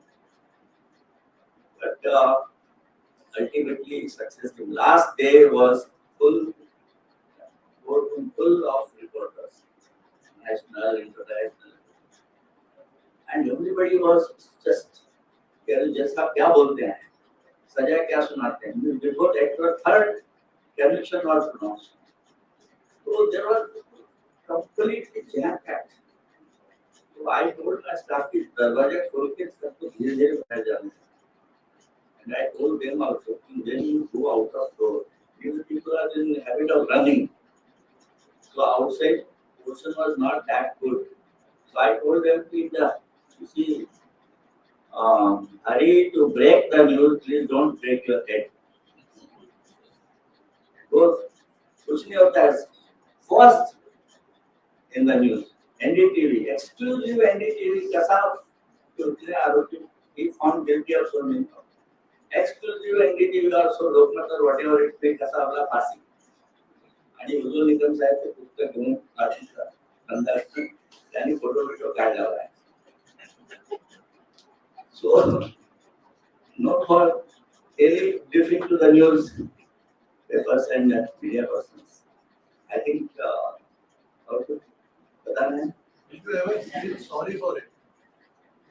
but ultimately successful. Last day was full of reporters, national, international. And everybody was just जैसा क्या बोलते हैं, सजा क्या सुनाते हैं, before the third conviction was pronounced. So there was completely jam-packed. So I told my staff कि दरवाजा खोल के सबको धीरे-धीरे बाहर जाना है. And I told them also when you go out of door, these people are in the habit of running. So outside portion was not that good. So I told them कि you see, hurry to break the news, please don't break your head. Because कुछ नहीं होता है. First in the news, NDTV, exclusive NDTV, Kasab जो उतने आरोपी he found guilty of so many. Exclusive NDTV also लोकमत और whatever it may कसाबला फांसी. आणि उजो निकम साहेब ते पुस्तक घेऊन फाशीचा अंदाज त्यांनी फोटो काढला आहे. So, not for any briefing to the news papers and media persons. I think, okay,
Did you ever feel sorry for it?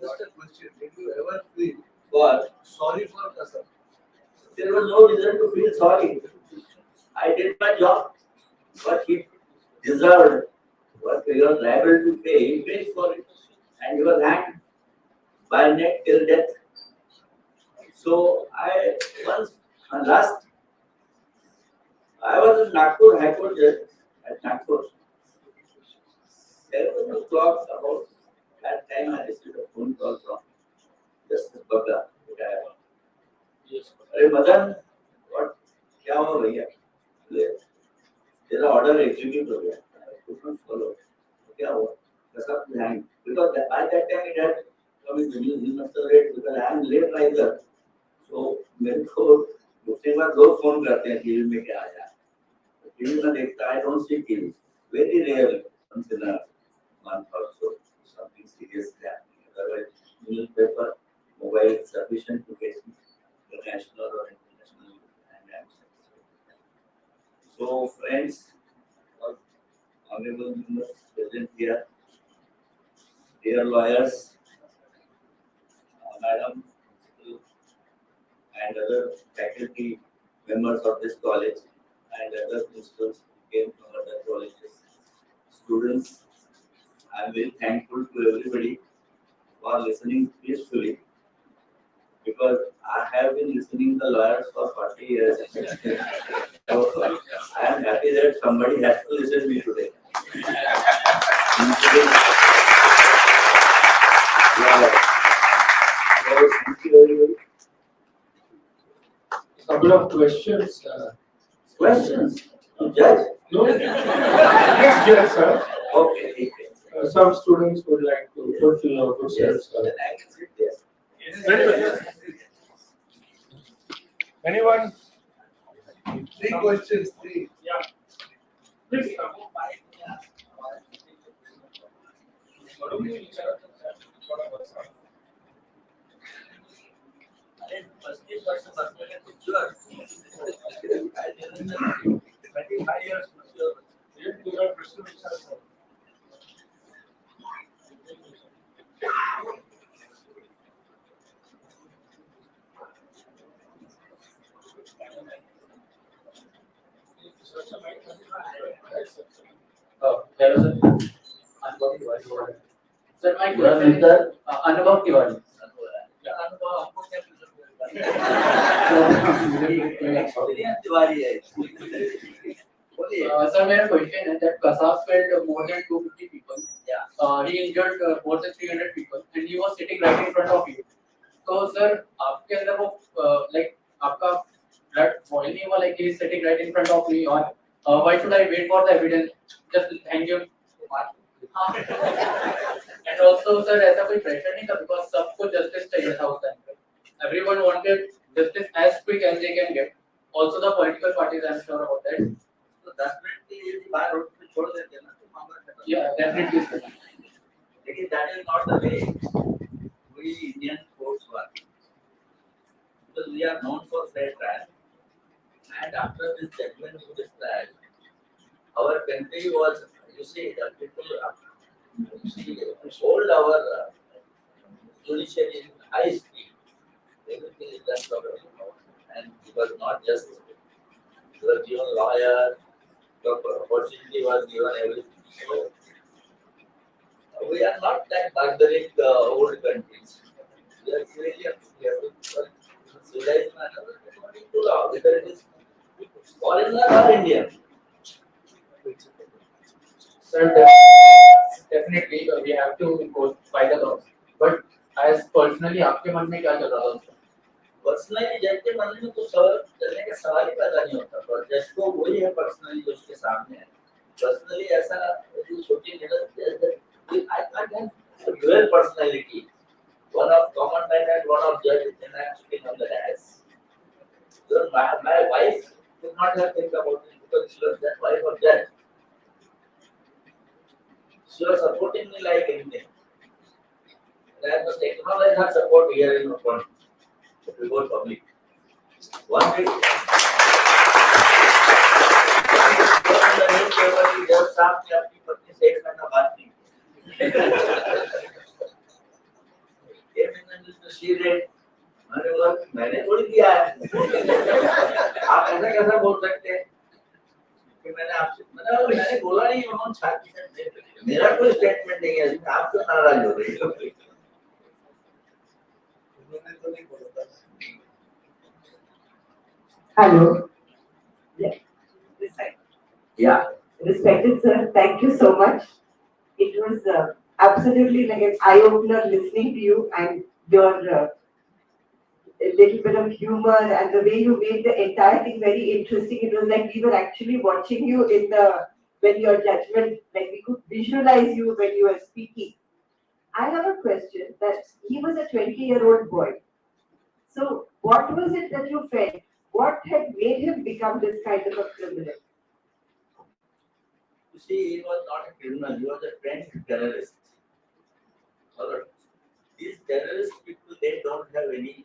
Just a question. Did you ever feel sorry for Kasam?
there was no reason to feel sorry. I did my job. What he deserved, what he was liable to pay, he paid for it. And he was hanged by neck till death. So I was last. I was in Nagpur High Court judge at Nagpur. 7 o'clock about that time I received a phone call from Justice Bagga. अरे Madan, what क्या हुआ भैया? तेरा order execute हो गया. I could not follow. क्या हुआ? कसम नहीं. Because by that time it had come into news. You must have read because I am late riser. So मेरे को दूसरी बार 2 फोन करते हैं टीवी में क्या आया. टीवी में देखता I don't see TV. Very rarely once in a month or so something serious is happening. Otherwise newspaper, mobile is sufficient to get me the national or international and So, friends, all honorable members present here, dear lawyers, madam, and other faculty members of this college, and other principals who came from other colleges, students, I am very thankful to everybody for listening peacefully because I have been listening to lawyers for 40 years. So I am happy that somebody has to listen to me today. So thank you very much.
Couple of questions.
Questions? Judge?
No? Yes, Judge, sir.
Okay, okay.
Some students would like to put in your
Yes,
questions.
then I can sit there.
Very well. Anyone?
Three questions, three.
Yeah. Please come.
Hello, sir. Anubhav Tiwari. Sir, my
You are
question is
Mr.
Anubhav Tiwari.
Experience Tiwari hai. बोलिए.
Sir, my question is that Kasab killed more than 250 people.
Yeah.
He injured more than 300 people, and he was sitting right in front of you. So, sir, आपके अंदर वो like आपका blood boil नहीं हुआ, like he is sitting right in front of me, or why should I wait for the evidence? Just hang him. हाँ. And also, sir, ऐसा कोई pressure नहीं था because सबको justice चाहिए था उस time पे. Everyone wanted justice as quick as they can get. Also, the political parties, I'm sure about that.
तो 10 मिनट के लिए बाहर रोड पे छोड़ देते हैं ना तो मामला खत्म.
Yeah, definitely, sir.
लेकिन that is not the way we Indian courts work. Because we are known for fair trial. And after this judgment of this trial, our country was, you see, the people hold our judiciary in high speed. Everything is done properly. And it was not just, you were given lawyer, the opportunity was given everything. So, we are not that barbaric old countries. We are civilians. We have to civilized manner according to law, whether it is foreigner or Indian.
Sir, definitely we have to go by the law. But as personally, आपके मन में क्या चल रहा था?
Personally जज के मन में तो सवाल चलने का सवाल ही पैदा नहीं होता, पर जज को वही है पर्सनली जो उसके सामने है. पर्सनली ऐसा छोटी middle I can dual personality, one of common man and one of judge, and I'm sitting on the dais. So my wife could not have think about it because she was that wife of judge. She was supporting me like anything. And I must acknowledge her support here in open before public. One day, जब साहब ने अपनी पत्नी से एक घंटा बात की, ये मैंने शीरे मैंने बोला मैंने थोड़ी किया है. आप ऐसा कैसा बोल सकते हैं कि मैंने आपसे मैंने बोला नहीं, उन्होंने छाती से मेरा कोई स्टेटमेंट नहीं है, आप तो नाराज हो रही हो. उन्होंने तो नहीं बोला था.
Hello. Yeah. This side.
Yeah.
Respected sir, thank you so much. It was absolutely like an eye-opener listening to you and your a little bit of humor and the way you made the entire thing very interesting. It was like we were actually watching you in the when your judgment, like we could visualize you when you were speaking. I have a question that he was a 20-year-old boy. So what was it that you felt? What had made him become this kind of a criminal?
You see, he was not a criminal, he was a trained terrorist. Alright. These terrorist people, they don't have any,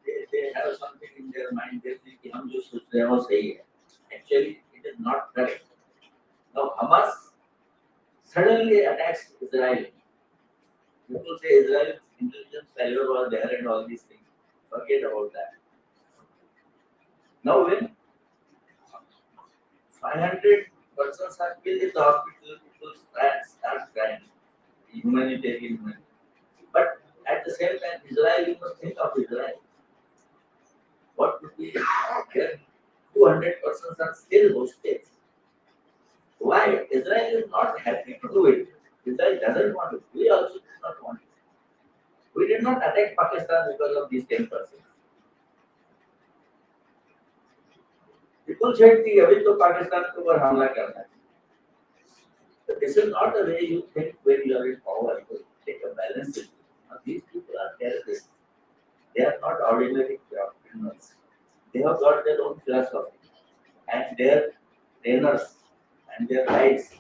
they have something in their mind, they think हम जो सोच रहे हैं वो सही है. Actually, it is is not correct. Now Hamas suddenly attacks Israel. People say Israel's intelligence failure was there and all these things. Forget about that. Now when 500 persons are killed in the hospital, people start crying. Humanitarian. But at the same time, Israel, you must think of Israel. What would be here? 200 persons are still hostages. Why? Israel is not happy to do it. Israel doesn't want it. We also do not want it. We did not attack Pakistan because of these 10 persons. People said कि अभी तो पाकिस्तान के ऊपर हमला करना है. But this is not the way you think when you are in power. You take a balance. Now, these people are terrorists. They are not ordinary criminals. They have got their own philosophy and their trainers and their rights.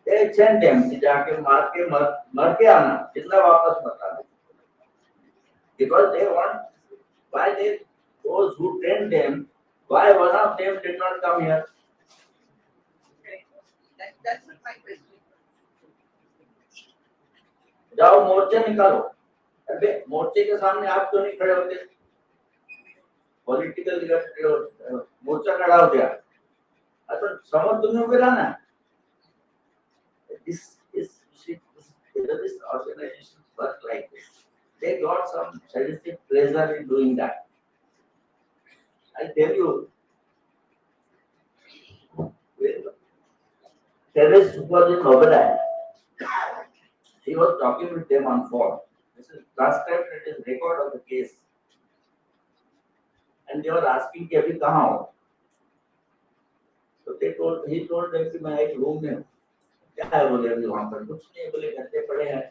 They send them कि जाके मार के आना, जितना वापस मत आना. Because they want, why they, those who trained them, why one of them did not come here?
That's not my question.
जाओ मोर्चे निकालो. अबे मोर्चे के सामने आप क्यों नहीं खड़े होते? पॉलिटिकल मोर्चा खड़ा हो गया. अच्छा समझ तुम्हें उधर आना. This terrorist organizations work like this. They got some sadistic pleasure in doing that. I tell you, when terrorist was in Bombay, he was talking with them on phone. This is transcribed, it is record of the case. And they were asking कि अभी कहाँ हो? So he told them कि मैं एक room में हूँ. क्या है बोले अभी वहाँ पर? कुछ नहीं बोले घर पे पड़े हैं.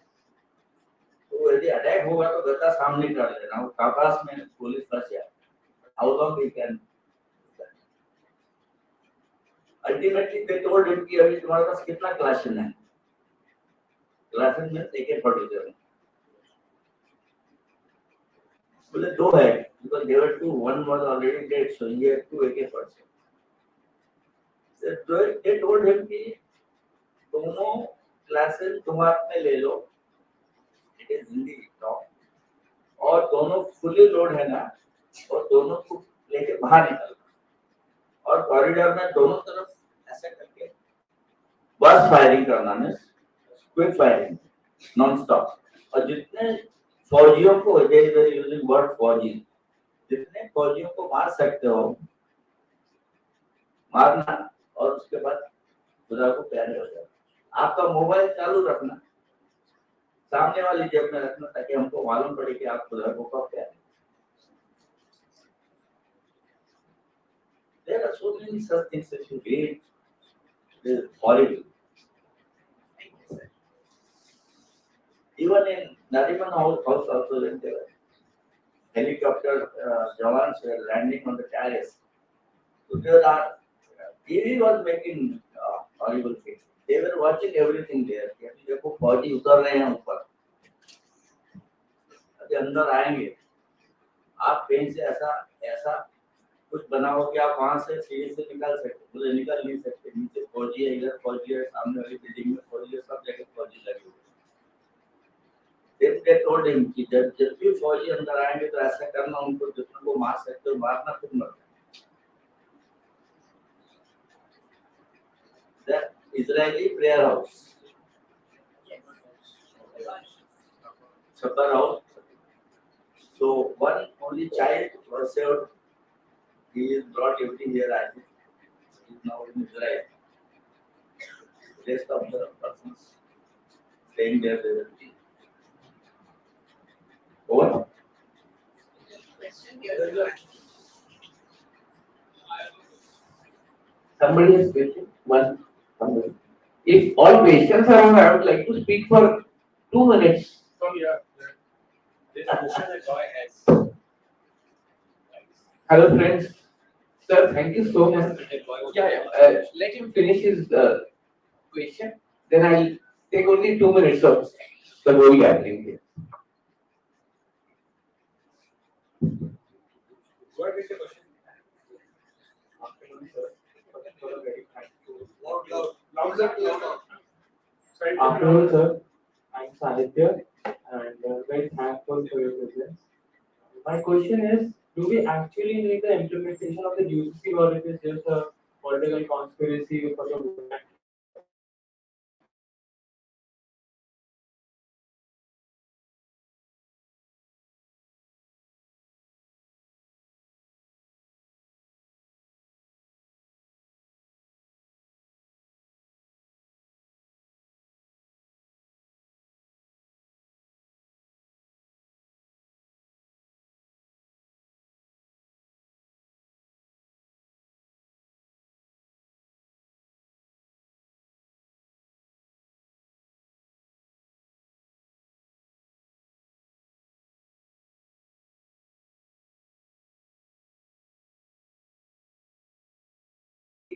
तो यदि अटैक होगा तो घर का सामने कर लेना. वो कापास में पुलिस फंस जाए. How long he can? Ultimately they told him कि अभी तुम्हारे पास कितना क्लाशन है? क्लाशन में AK-47. बोले दो है, because there were two. One was already dead, so he had two AK-47. They told him कि दोनों क्लासेस तुम हाथ में ले लो. It is Hindi talk. और दोनों फुली लोड है ना, और दोनों को लेके बाहर निकलना. और कॉरिडोर में दोनों तरफ ऐसे करके बस फायरिंग करना है. Quick firing, non stop. और जितने फौजियों को यूजिंग वर्ड फौजी, जितने फौजियों को मार सकते हो मारना. और उसके बाद खुदा को प्यारे हो जाए. आपका मोबाइल चालू रखना, सामने वाली जेब में रखना, ताकि हमको मालूम पड़े कि आप खुदा को कब प्यारे. There are so many such things that you read. It is horrible. Even in Nariman House also, when there were helicopter jawans were landing on the terrace. So there are, TV was making horrible things. They were watching everything there. देखो फौजी उतर रहे हैं ऊपर, अभी अंदर आएंगे. आप कहीं से ऐसा कुछ बनाओ कि आप वहां से सीढ़ी से निकल सकते. बोले निकल नहीं सकते. नीचे फौजी है, इधर फौजी है, सामने वाली बिल्डिंग में फौजी है, सब जगह फौजी लगे हुए. They told him कि जब भी फौजी अंदर आएंगे तो ऐसा करना, उनको जितना को मार सकते हो मारना, खुद मरना. The Israeli prayer house, supper house. So one only child was saved. He is brought every year. I think he is now in Israel. The rest of the persons staying there, they will be. Over.
Question here.
Somebody has question. One. Somebody. If all questions are on, I would like to speak for 2 minutes.
So yeah, this question that Joy has.
Hello, friends. Sir, thank you so much. Let him finish his question. Then I'll take only 2 minutes of the whole gathering here.
What is your question?
afternoon, sir. First of all, I'm very thankful.
Slightly
Afternoon, sir. I'm Sahitya, and very thankful for your presence. My question is, do we actually need the implementation of the UCC, or it is just a political conspiracy for the vote bank?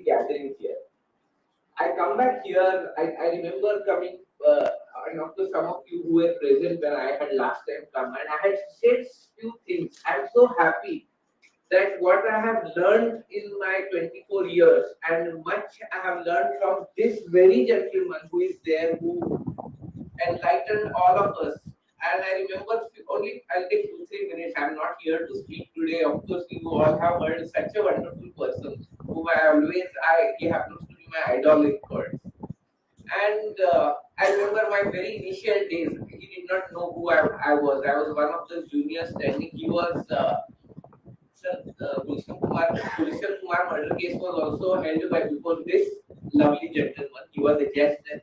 Gathering here. I come back here, I remember coming, and of course, some of you who were present when I had last time come, and I had said few things. I'm so happy that what I have learned in my 24 years, and much I have learned from this very gentleman who is there, who enlightened all of us. And I remember only, I'll take 2-3 minutes. I'm not here to speak today. Of course, you all have heard such a wonderful person whom he happens to be my idol in court. And I remember my very initial days. He did not know who I was. I was one of the juniors standing. He was, sir, Gulshan Kumar murder case was also held by before this lovely gentleman. He was a judge then.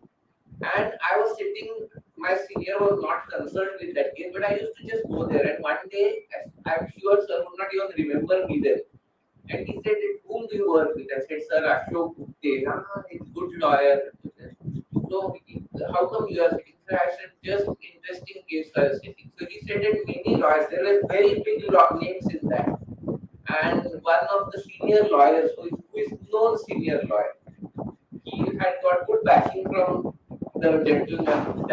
And I was sitting, my senior was not concerned with that case, but I used to just go there. And one day, I'm sure sir would not even remember me then. And he said, whom do you work with? I said, sir, Ashok Gupte. He's a good lawyer. So, how come you are sitting? Sir, I said, just interesting case I was sitting. So he said that many lawyers, there were very big names in that. And one of the senior lawyers, who is known senior lawyer, he had got good backing from the gentleman.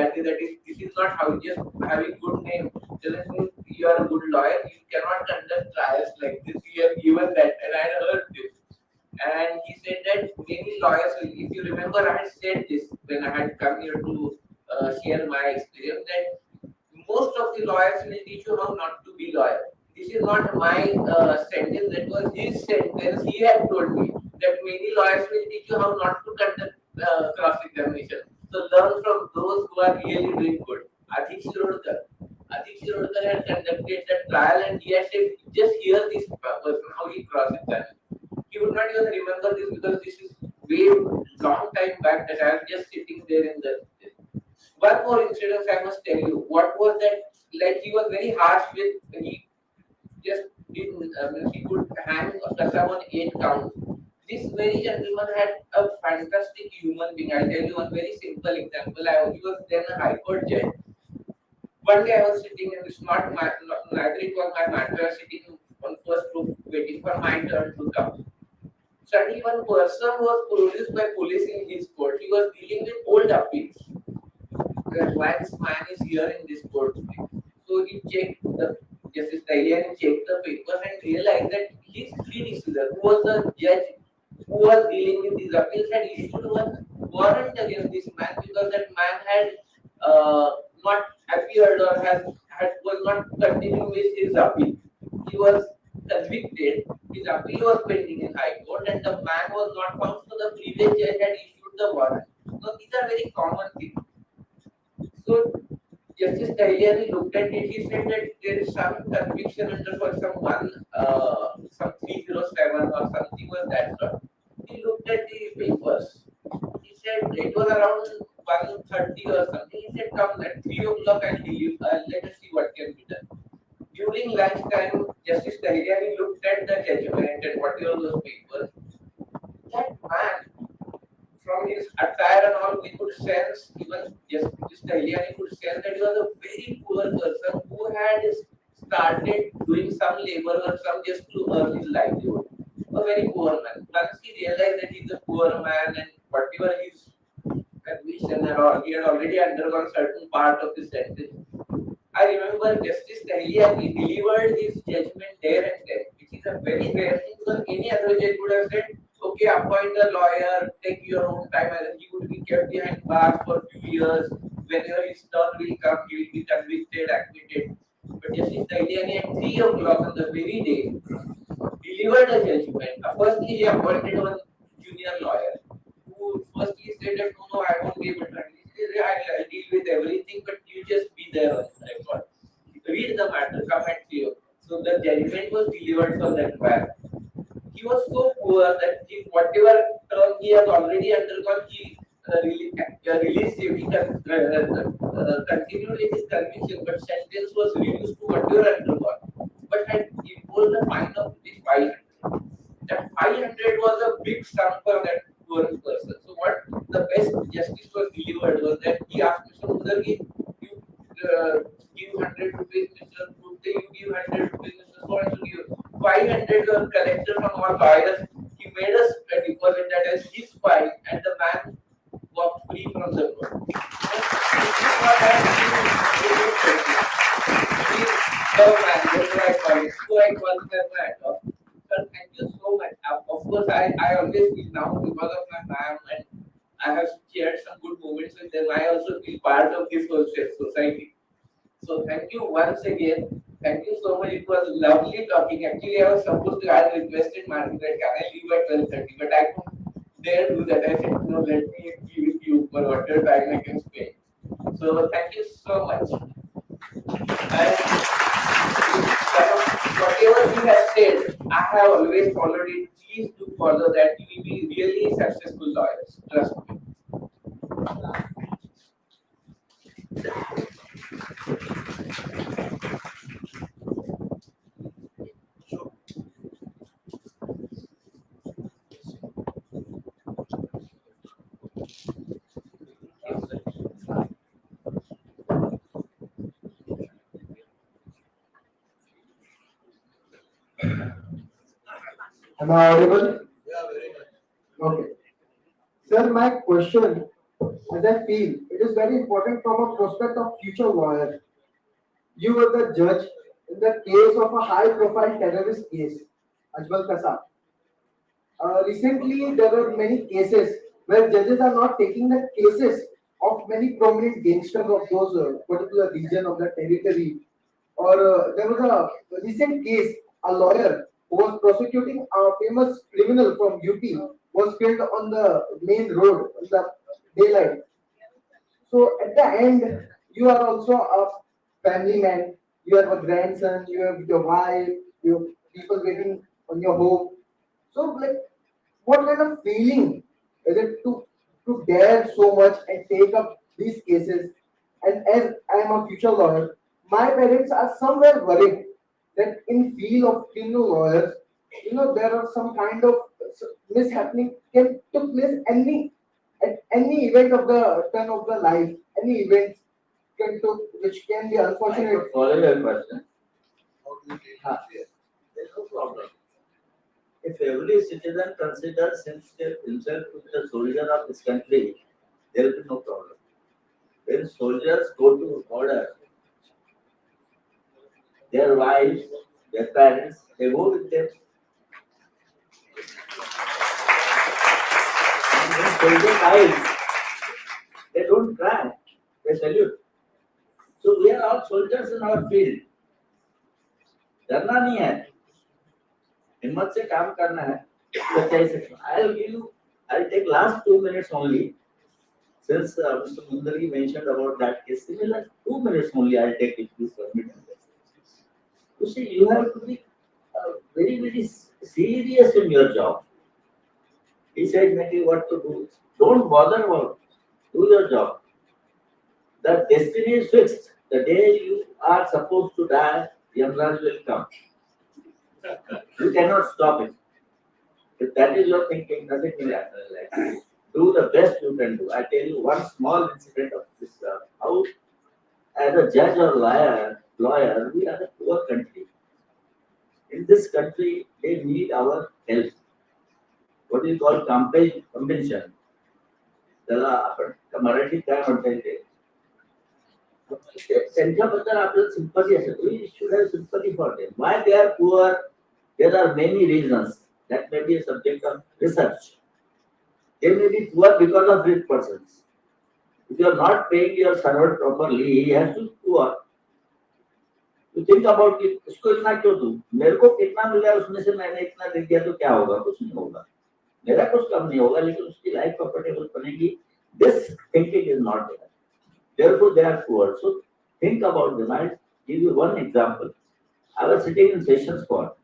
This is not how just having good name doesn't mean you are a good lawyer. You cannot conduct trials like this. You have given that, and I had heard this. And he said that many lawyers, if you remember, I had said this when I had come here to share my experience, that most of the lawyers will teach you how not to be lawyer. This is not my sentence, that was his sentence. He had told me that many lawyers will teach you how not to conduct cross-examination. So learn from those who are really doing good. Adhik Shirodkar had conducted the trial, and he had said, just hear this person, how he cross-examined. He would not even remember this because this is way long time back that I am just sitting there in the. One more incident I must tell you. What was that? Like he was very harsh with, he just didn't, he could hang someone 8 counts. This very gentleman had a fantastic human being. I'll tell you one very simple example. He was then a high court judge. One day I was sitting, and it's not my, neither it was my matter. I was sitting on first row waiting for my turn to come. Suddenly one person was produced by police in his court. He was dealing with old appeals. Why this man is here in this court today? So he checked the Justice Tahaliyani checked the papers and realized that his predecessor, who was the judge who was dealing with these appeals, had issued one warrant against this man because that man had not appeared or was not continuing with his appeal. He was convicted. His appeal was pending in High Court, and the man was not found. So the previous judge had issued the warrant. So these are very common things. So Justice Tahaliyani looked at it. He said that there is some conviction under for some 307 or something was that sort. He looked at the papers. He said it was around 1:30 or something. He said, come at 3 o'clock I'll leave. Let us see what can be done. During lunchtime, Justice Tahaliyani looked at the judgment and whatever those papers. That man, from his attire and all, we could sense, even Justice Tahaliyani could sense that he was a very poor person who had started doing some labor work, some just to earn his livelihood. A very poor man. Once he realized that he's a poor man and whatever his conviction and all, he had already undergone certain part of his sentence. I remember Justice Tahaliyani delivered his judgment there and then, which is a very rare thing because any other judge would have said, appoint a lawyer, take your own time, and he would be kept behind bars for a few years. Whenever his turn will come, he will be convicted, acquitted. But Justice Tahaliyani at 3 o'clock on the very day delivered a judgment. Firstly, he appointed one junior lawyer who firstly said that no, I won't be able to handle it. He said, I'll deal with everything, but you just be there on record. Read the matter, come at 3 o'clock. So the judgment was delivered for that man. He was so poor that whatever term he has already undergone, he released him. He continued with his conviction, but sentence was reduced to whatever undergone. But had imposed a fine of rupees 500. That 500 was a big sum for that poor person. So what the best justice was delivered was that he asked Mr. Mudargi, you give 100 rupees, Mr. Gupta, you give 100 rupees, Mr. So and so give 500 was collected from all lawyers. He made us a deposit that as his fine, and the man walked free from the court. This is what I Sir, thank you so much. Of course, I always feel now because of my mom and I have shared some good moments with them. I also feel part of this whole society. So thank you once again. Thank you so much. It was lovely talking. Actually, I was supposed to, I had requested Martin that can I leave at 12:30, but I couldn't dare do that. I said, no, let me be with you for whatever time I can spare. So thank you so much. And whatever you have said, I have always followed it. Please do follow that. You will be really successful lawyers. Trust me.
Am I audible?
Yeah, very much.
Okay. Sir, my question, as I feel, it is very important from a prospect of future lawyer. You were the judge in the case of a high-profile terrorist case, Ajmal Kasab. Recently, there were many cases where judges are not taking the cases of many prominent gangsters of those particular region of the territory. Or there was a recent case, a lawyer who was prosecuting a famous criminal from UP was killed on the main road in the daylight. So at the end, you are also a family man. You have a grandson. You have your wife. You have people waiting on your home. So like, what kind of feeling is it to dare so much and take up these cases? And as I am a future lawyer, my parents are somewhere worried that in field of criminal lawyers, there are some kind of mishappening can took place at any event of the turn of the life, any event can took which can be
I
unfortunate.
could follow your question.
How do you take
Huh.
it?
There's no problem. If every citizen considers himself to be the soldier of his country, there will be no problem. When soldiers go to order, their wives, their parents, they go with them. And when soldier dies, they don't cry, they salute. So we are all soldiers in our field. डरना नहीं है, हिम्मत से काम करना है. I'll take last 2 minutes only. Since Mr. Mundargi mentioned about that case, similar 2 minutes only I'll take if you permit. You see, you have to be very, very serious in your job. He said maybe what to do. Don't bother about it. Do your job. The destiny is fixed. The day you are supposed to die, Yamraj will come. You cannot stop it. If that is your thinking, nothing will happen. Like, do the best you can do. I tell you one small incident of this. How, as a judge or lawyer, we are a poor country. In this country, they need our help. What we call compensation. त्याला आपण मराठीत काय म्हणता येते त्यांच्याबद्दल आपल्याला sympathy असेल. We should have sympathy for them. Why they are poor? There are many reasons. That may be a subject of research. They may be poor because of rich persons. If you are not paying your servant properly, he has to be poor. You think about it, उसको इतना क्यों दूं? मेरे को कितना मिला उसमें से मैंने इतना दे दिया तो क्या होगा? कुछ नहीं होगा. मेरा कुछ कम नहीं होगा, लेकिन उसकी लाइफ कंफर्टेबल बनेगी. This thinking is not there. Therefore, they are poor. So think about them. I'll give you one example. I was sitting in sessions court,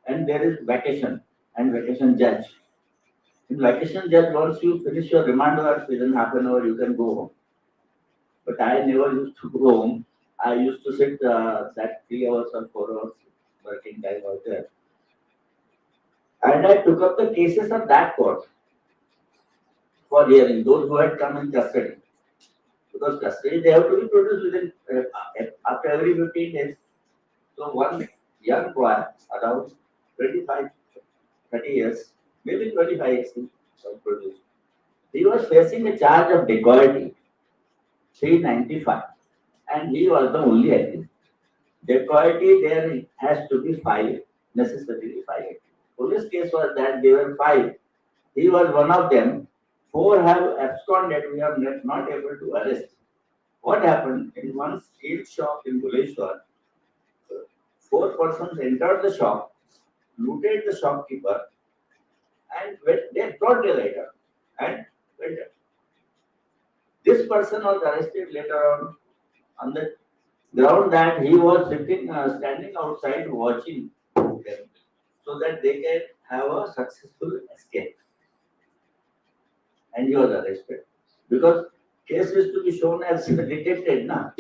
and there is vacation and vacation judge. In vacation judge, once you finish your remand or within half an hour, you can go home. But I never used to go home. I used to sit that 3 hours or 4 hours working time out there. And I took up the cases of that court for hearing, those who had come in custody. Because custody, they have to be produced within, after every 15 days. So one young boy, around 25, 30 years, maybe 25 years, was produced. He was facing a charge of dacoity, 395, and he was the only accused. Dacoity, there has to be 5, necessarily 5. Police case was that there were 5. He was one of them. 4 have absconded. We are not able to arrest. What happened? In one street shop in Bhuleshwar, 4 persons entered the shop, looted the shopkeeper, and they brought the lighter and went. This person was arrested later on the ground that he was standing outside watching them so that they can have a successful escape. And he was arrested because case is to be shown as detected, na.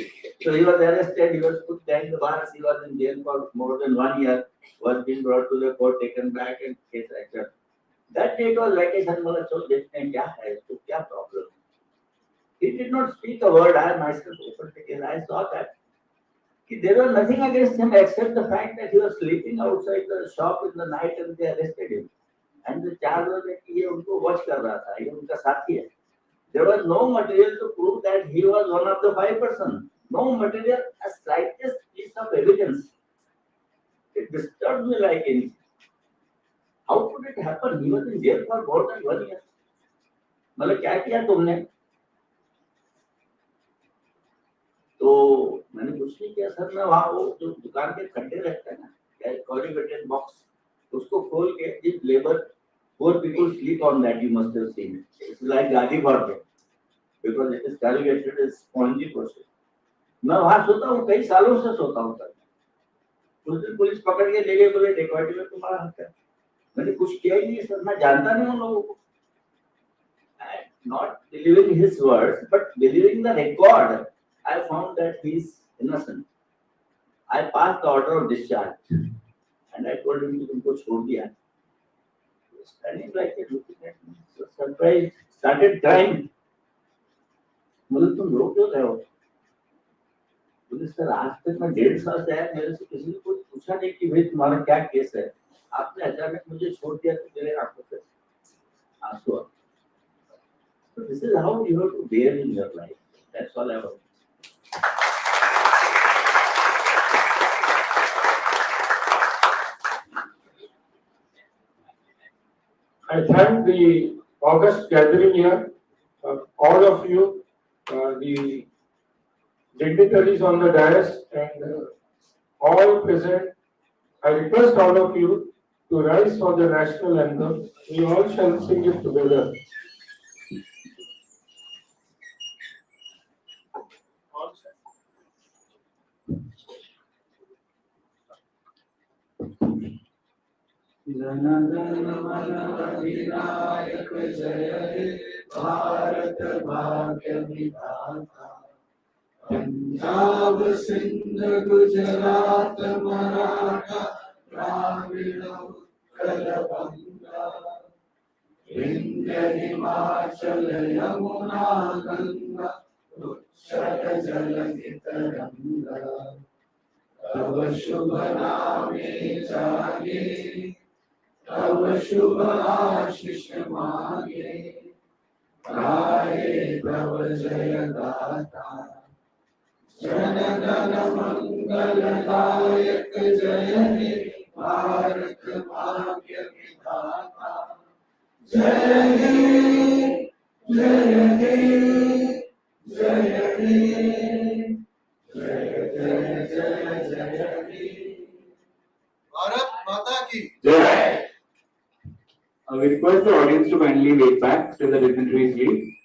So he was arrested, he was put behind the bars, he was in jail for more than 1 year, was being brought to the court, taken back, and case acted. That day it was vacation, so देखते क्या है, तो क्या problem? He did not speak a word. I myself opened the case. I saw that there was nothing against him except the fact that he was sleeping outside the shop in the night and they arrested him. And the charge was that he उनको watch कर रहा था, ये उनका साथी है. There was no material to prove that he was one of the 5 persons. No material, a slightest piece of evidence. It disturbed me like anything. How could it happen? He was in jail for more than 1 year. मतलब क्या किया तुमने? तो मैंने कुछ नहीं किया sir. मैं वहाँ वो जो दुकान के खड्डे रहते हैं ना, corrugated box, उसको खोल के जिस labour 4 people sleep on that, you must have seen it. It's like gadi for them because it is corrugated, it's spongy process. मैं वहाँ सोता हूँ, कई सालों से सोता हूँ सर. उस दिन पुलिस पकड़ के ले गए, बोले डेकोरेटिव में तुम्हारा हक है. मैंने कुछ किया ही नहीं सर, मैं जानता नहीं उन लोगों को. Not believing his words, but believing the record, I found that he is innocent. I passed the order of discharge, and I told him to तुमको छोड़ दिया. He was standing like that, looking at me, so surprised, started crying. बोले तुम रो क्यों रहे हो? बोले sir आज तक मैं 1.5 साल से आया, मेरे से किसी ने कुछ पूछा नहीं कि भाई तुम्हारा क्या केस है. आपने अचानक मुझे छोड़ दिया तो मेरे आंखों से आंसू आ. So this is how you have to bear in your life. That's all I want.
I thank the August gathering here, all of you, the dignitaries on the dais and all present. I request all of you to rise for the national anthem. We all shall sing it together.
Jana Gana मन अधिनायक जय हे भारत भाग्य विधाता. पंजाब सिंध गुजरात मराठा द्राविड़ उत्कल बंगा. विंध्य हिमाचल यमुना गंगा उच्चल जलधि तरंगा. तव शुभ नामे जागे, तव शुभ आशीष मांगे. गाये तव जय गाथा. जन गण मंगल दायक जय हे भारत भाग्य विधाता.
भारत माता की
Jai. We request the audience to kindly wait back till the dignitaries leave.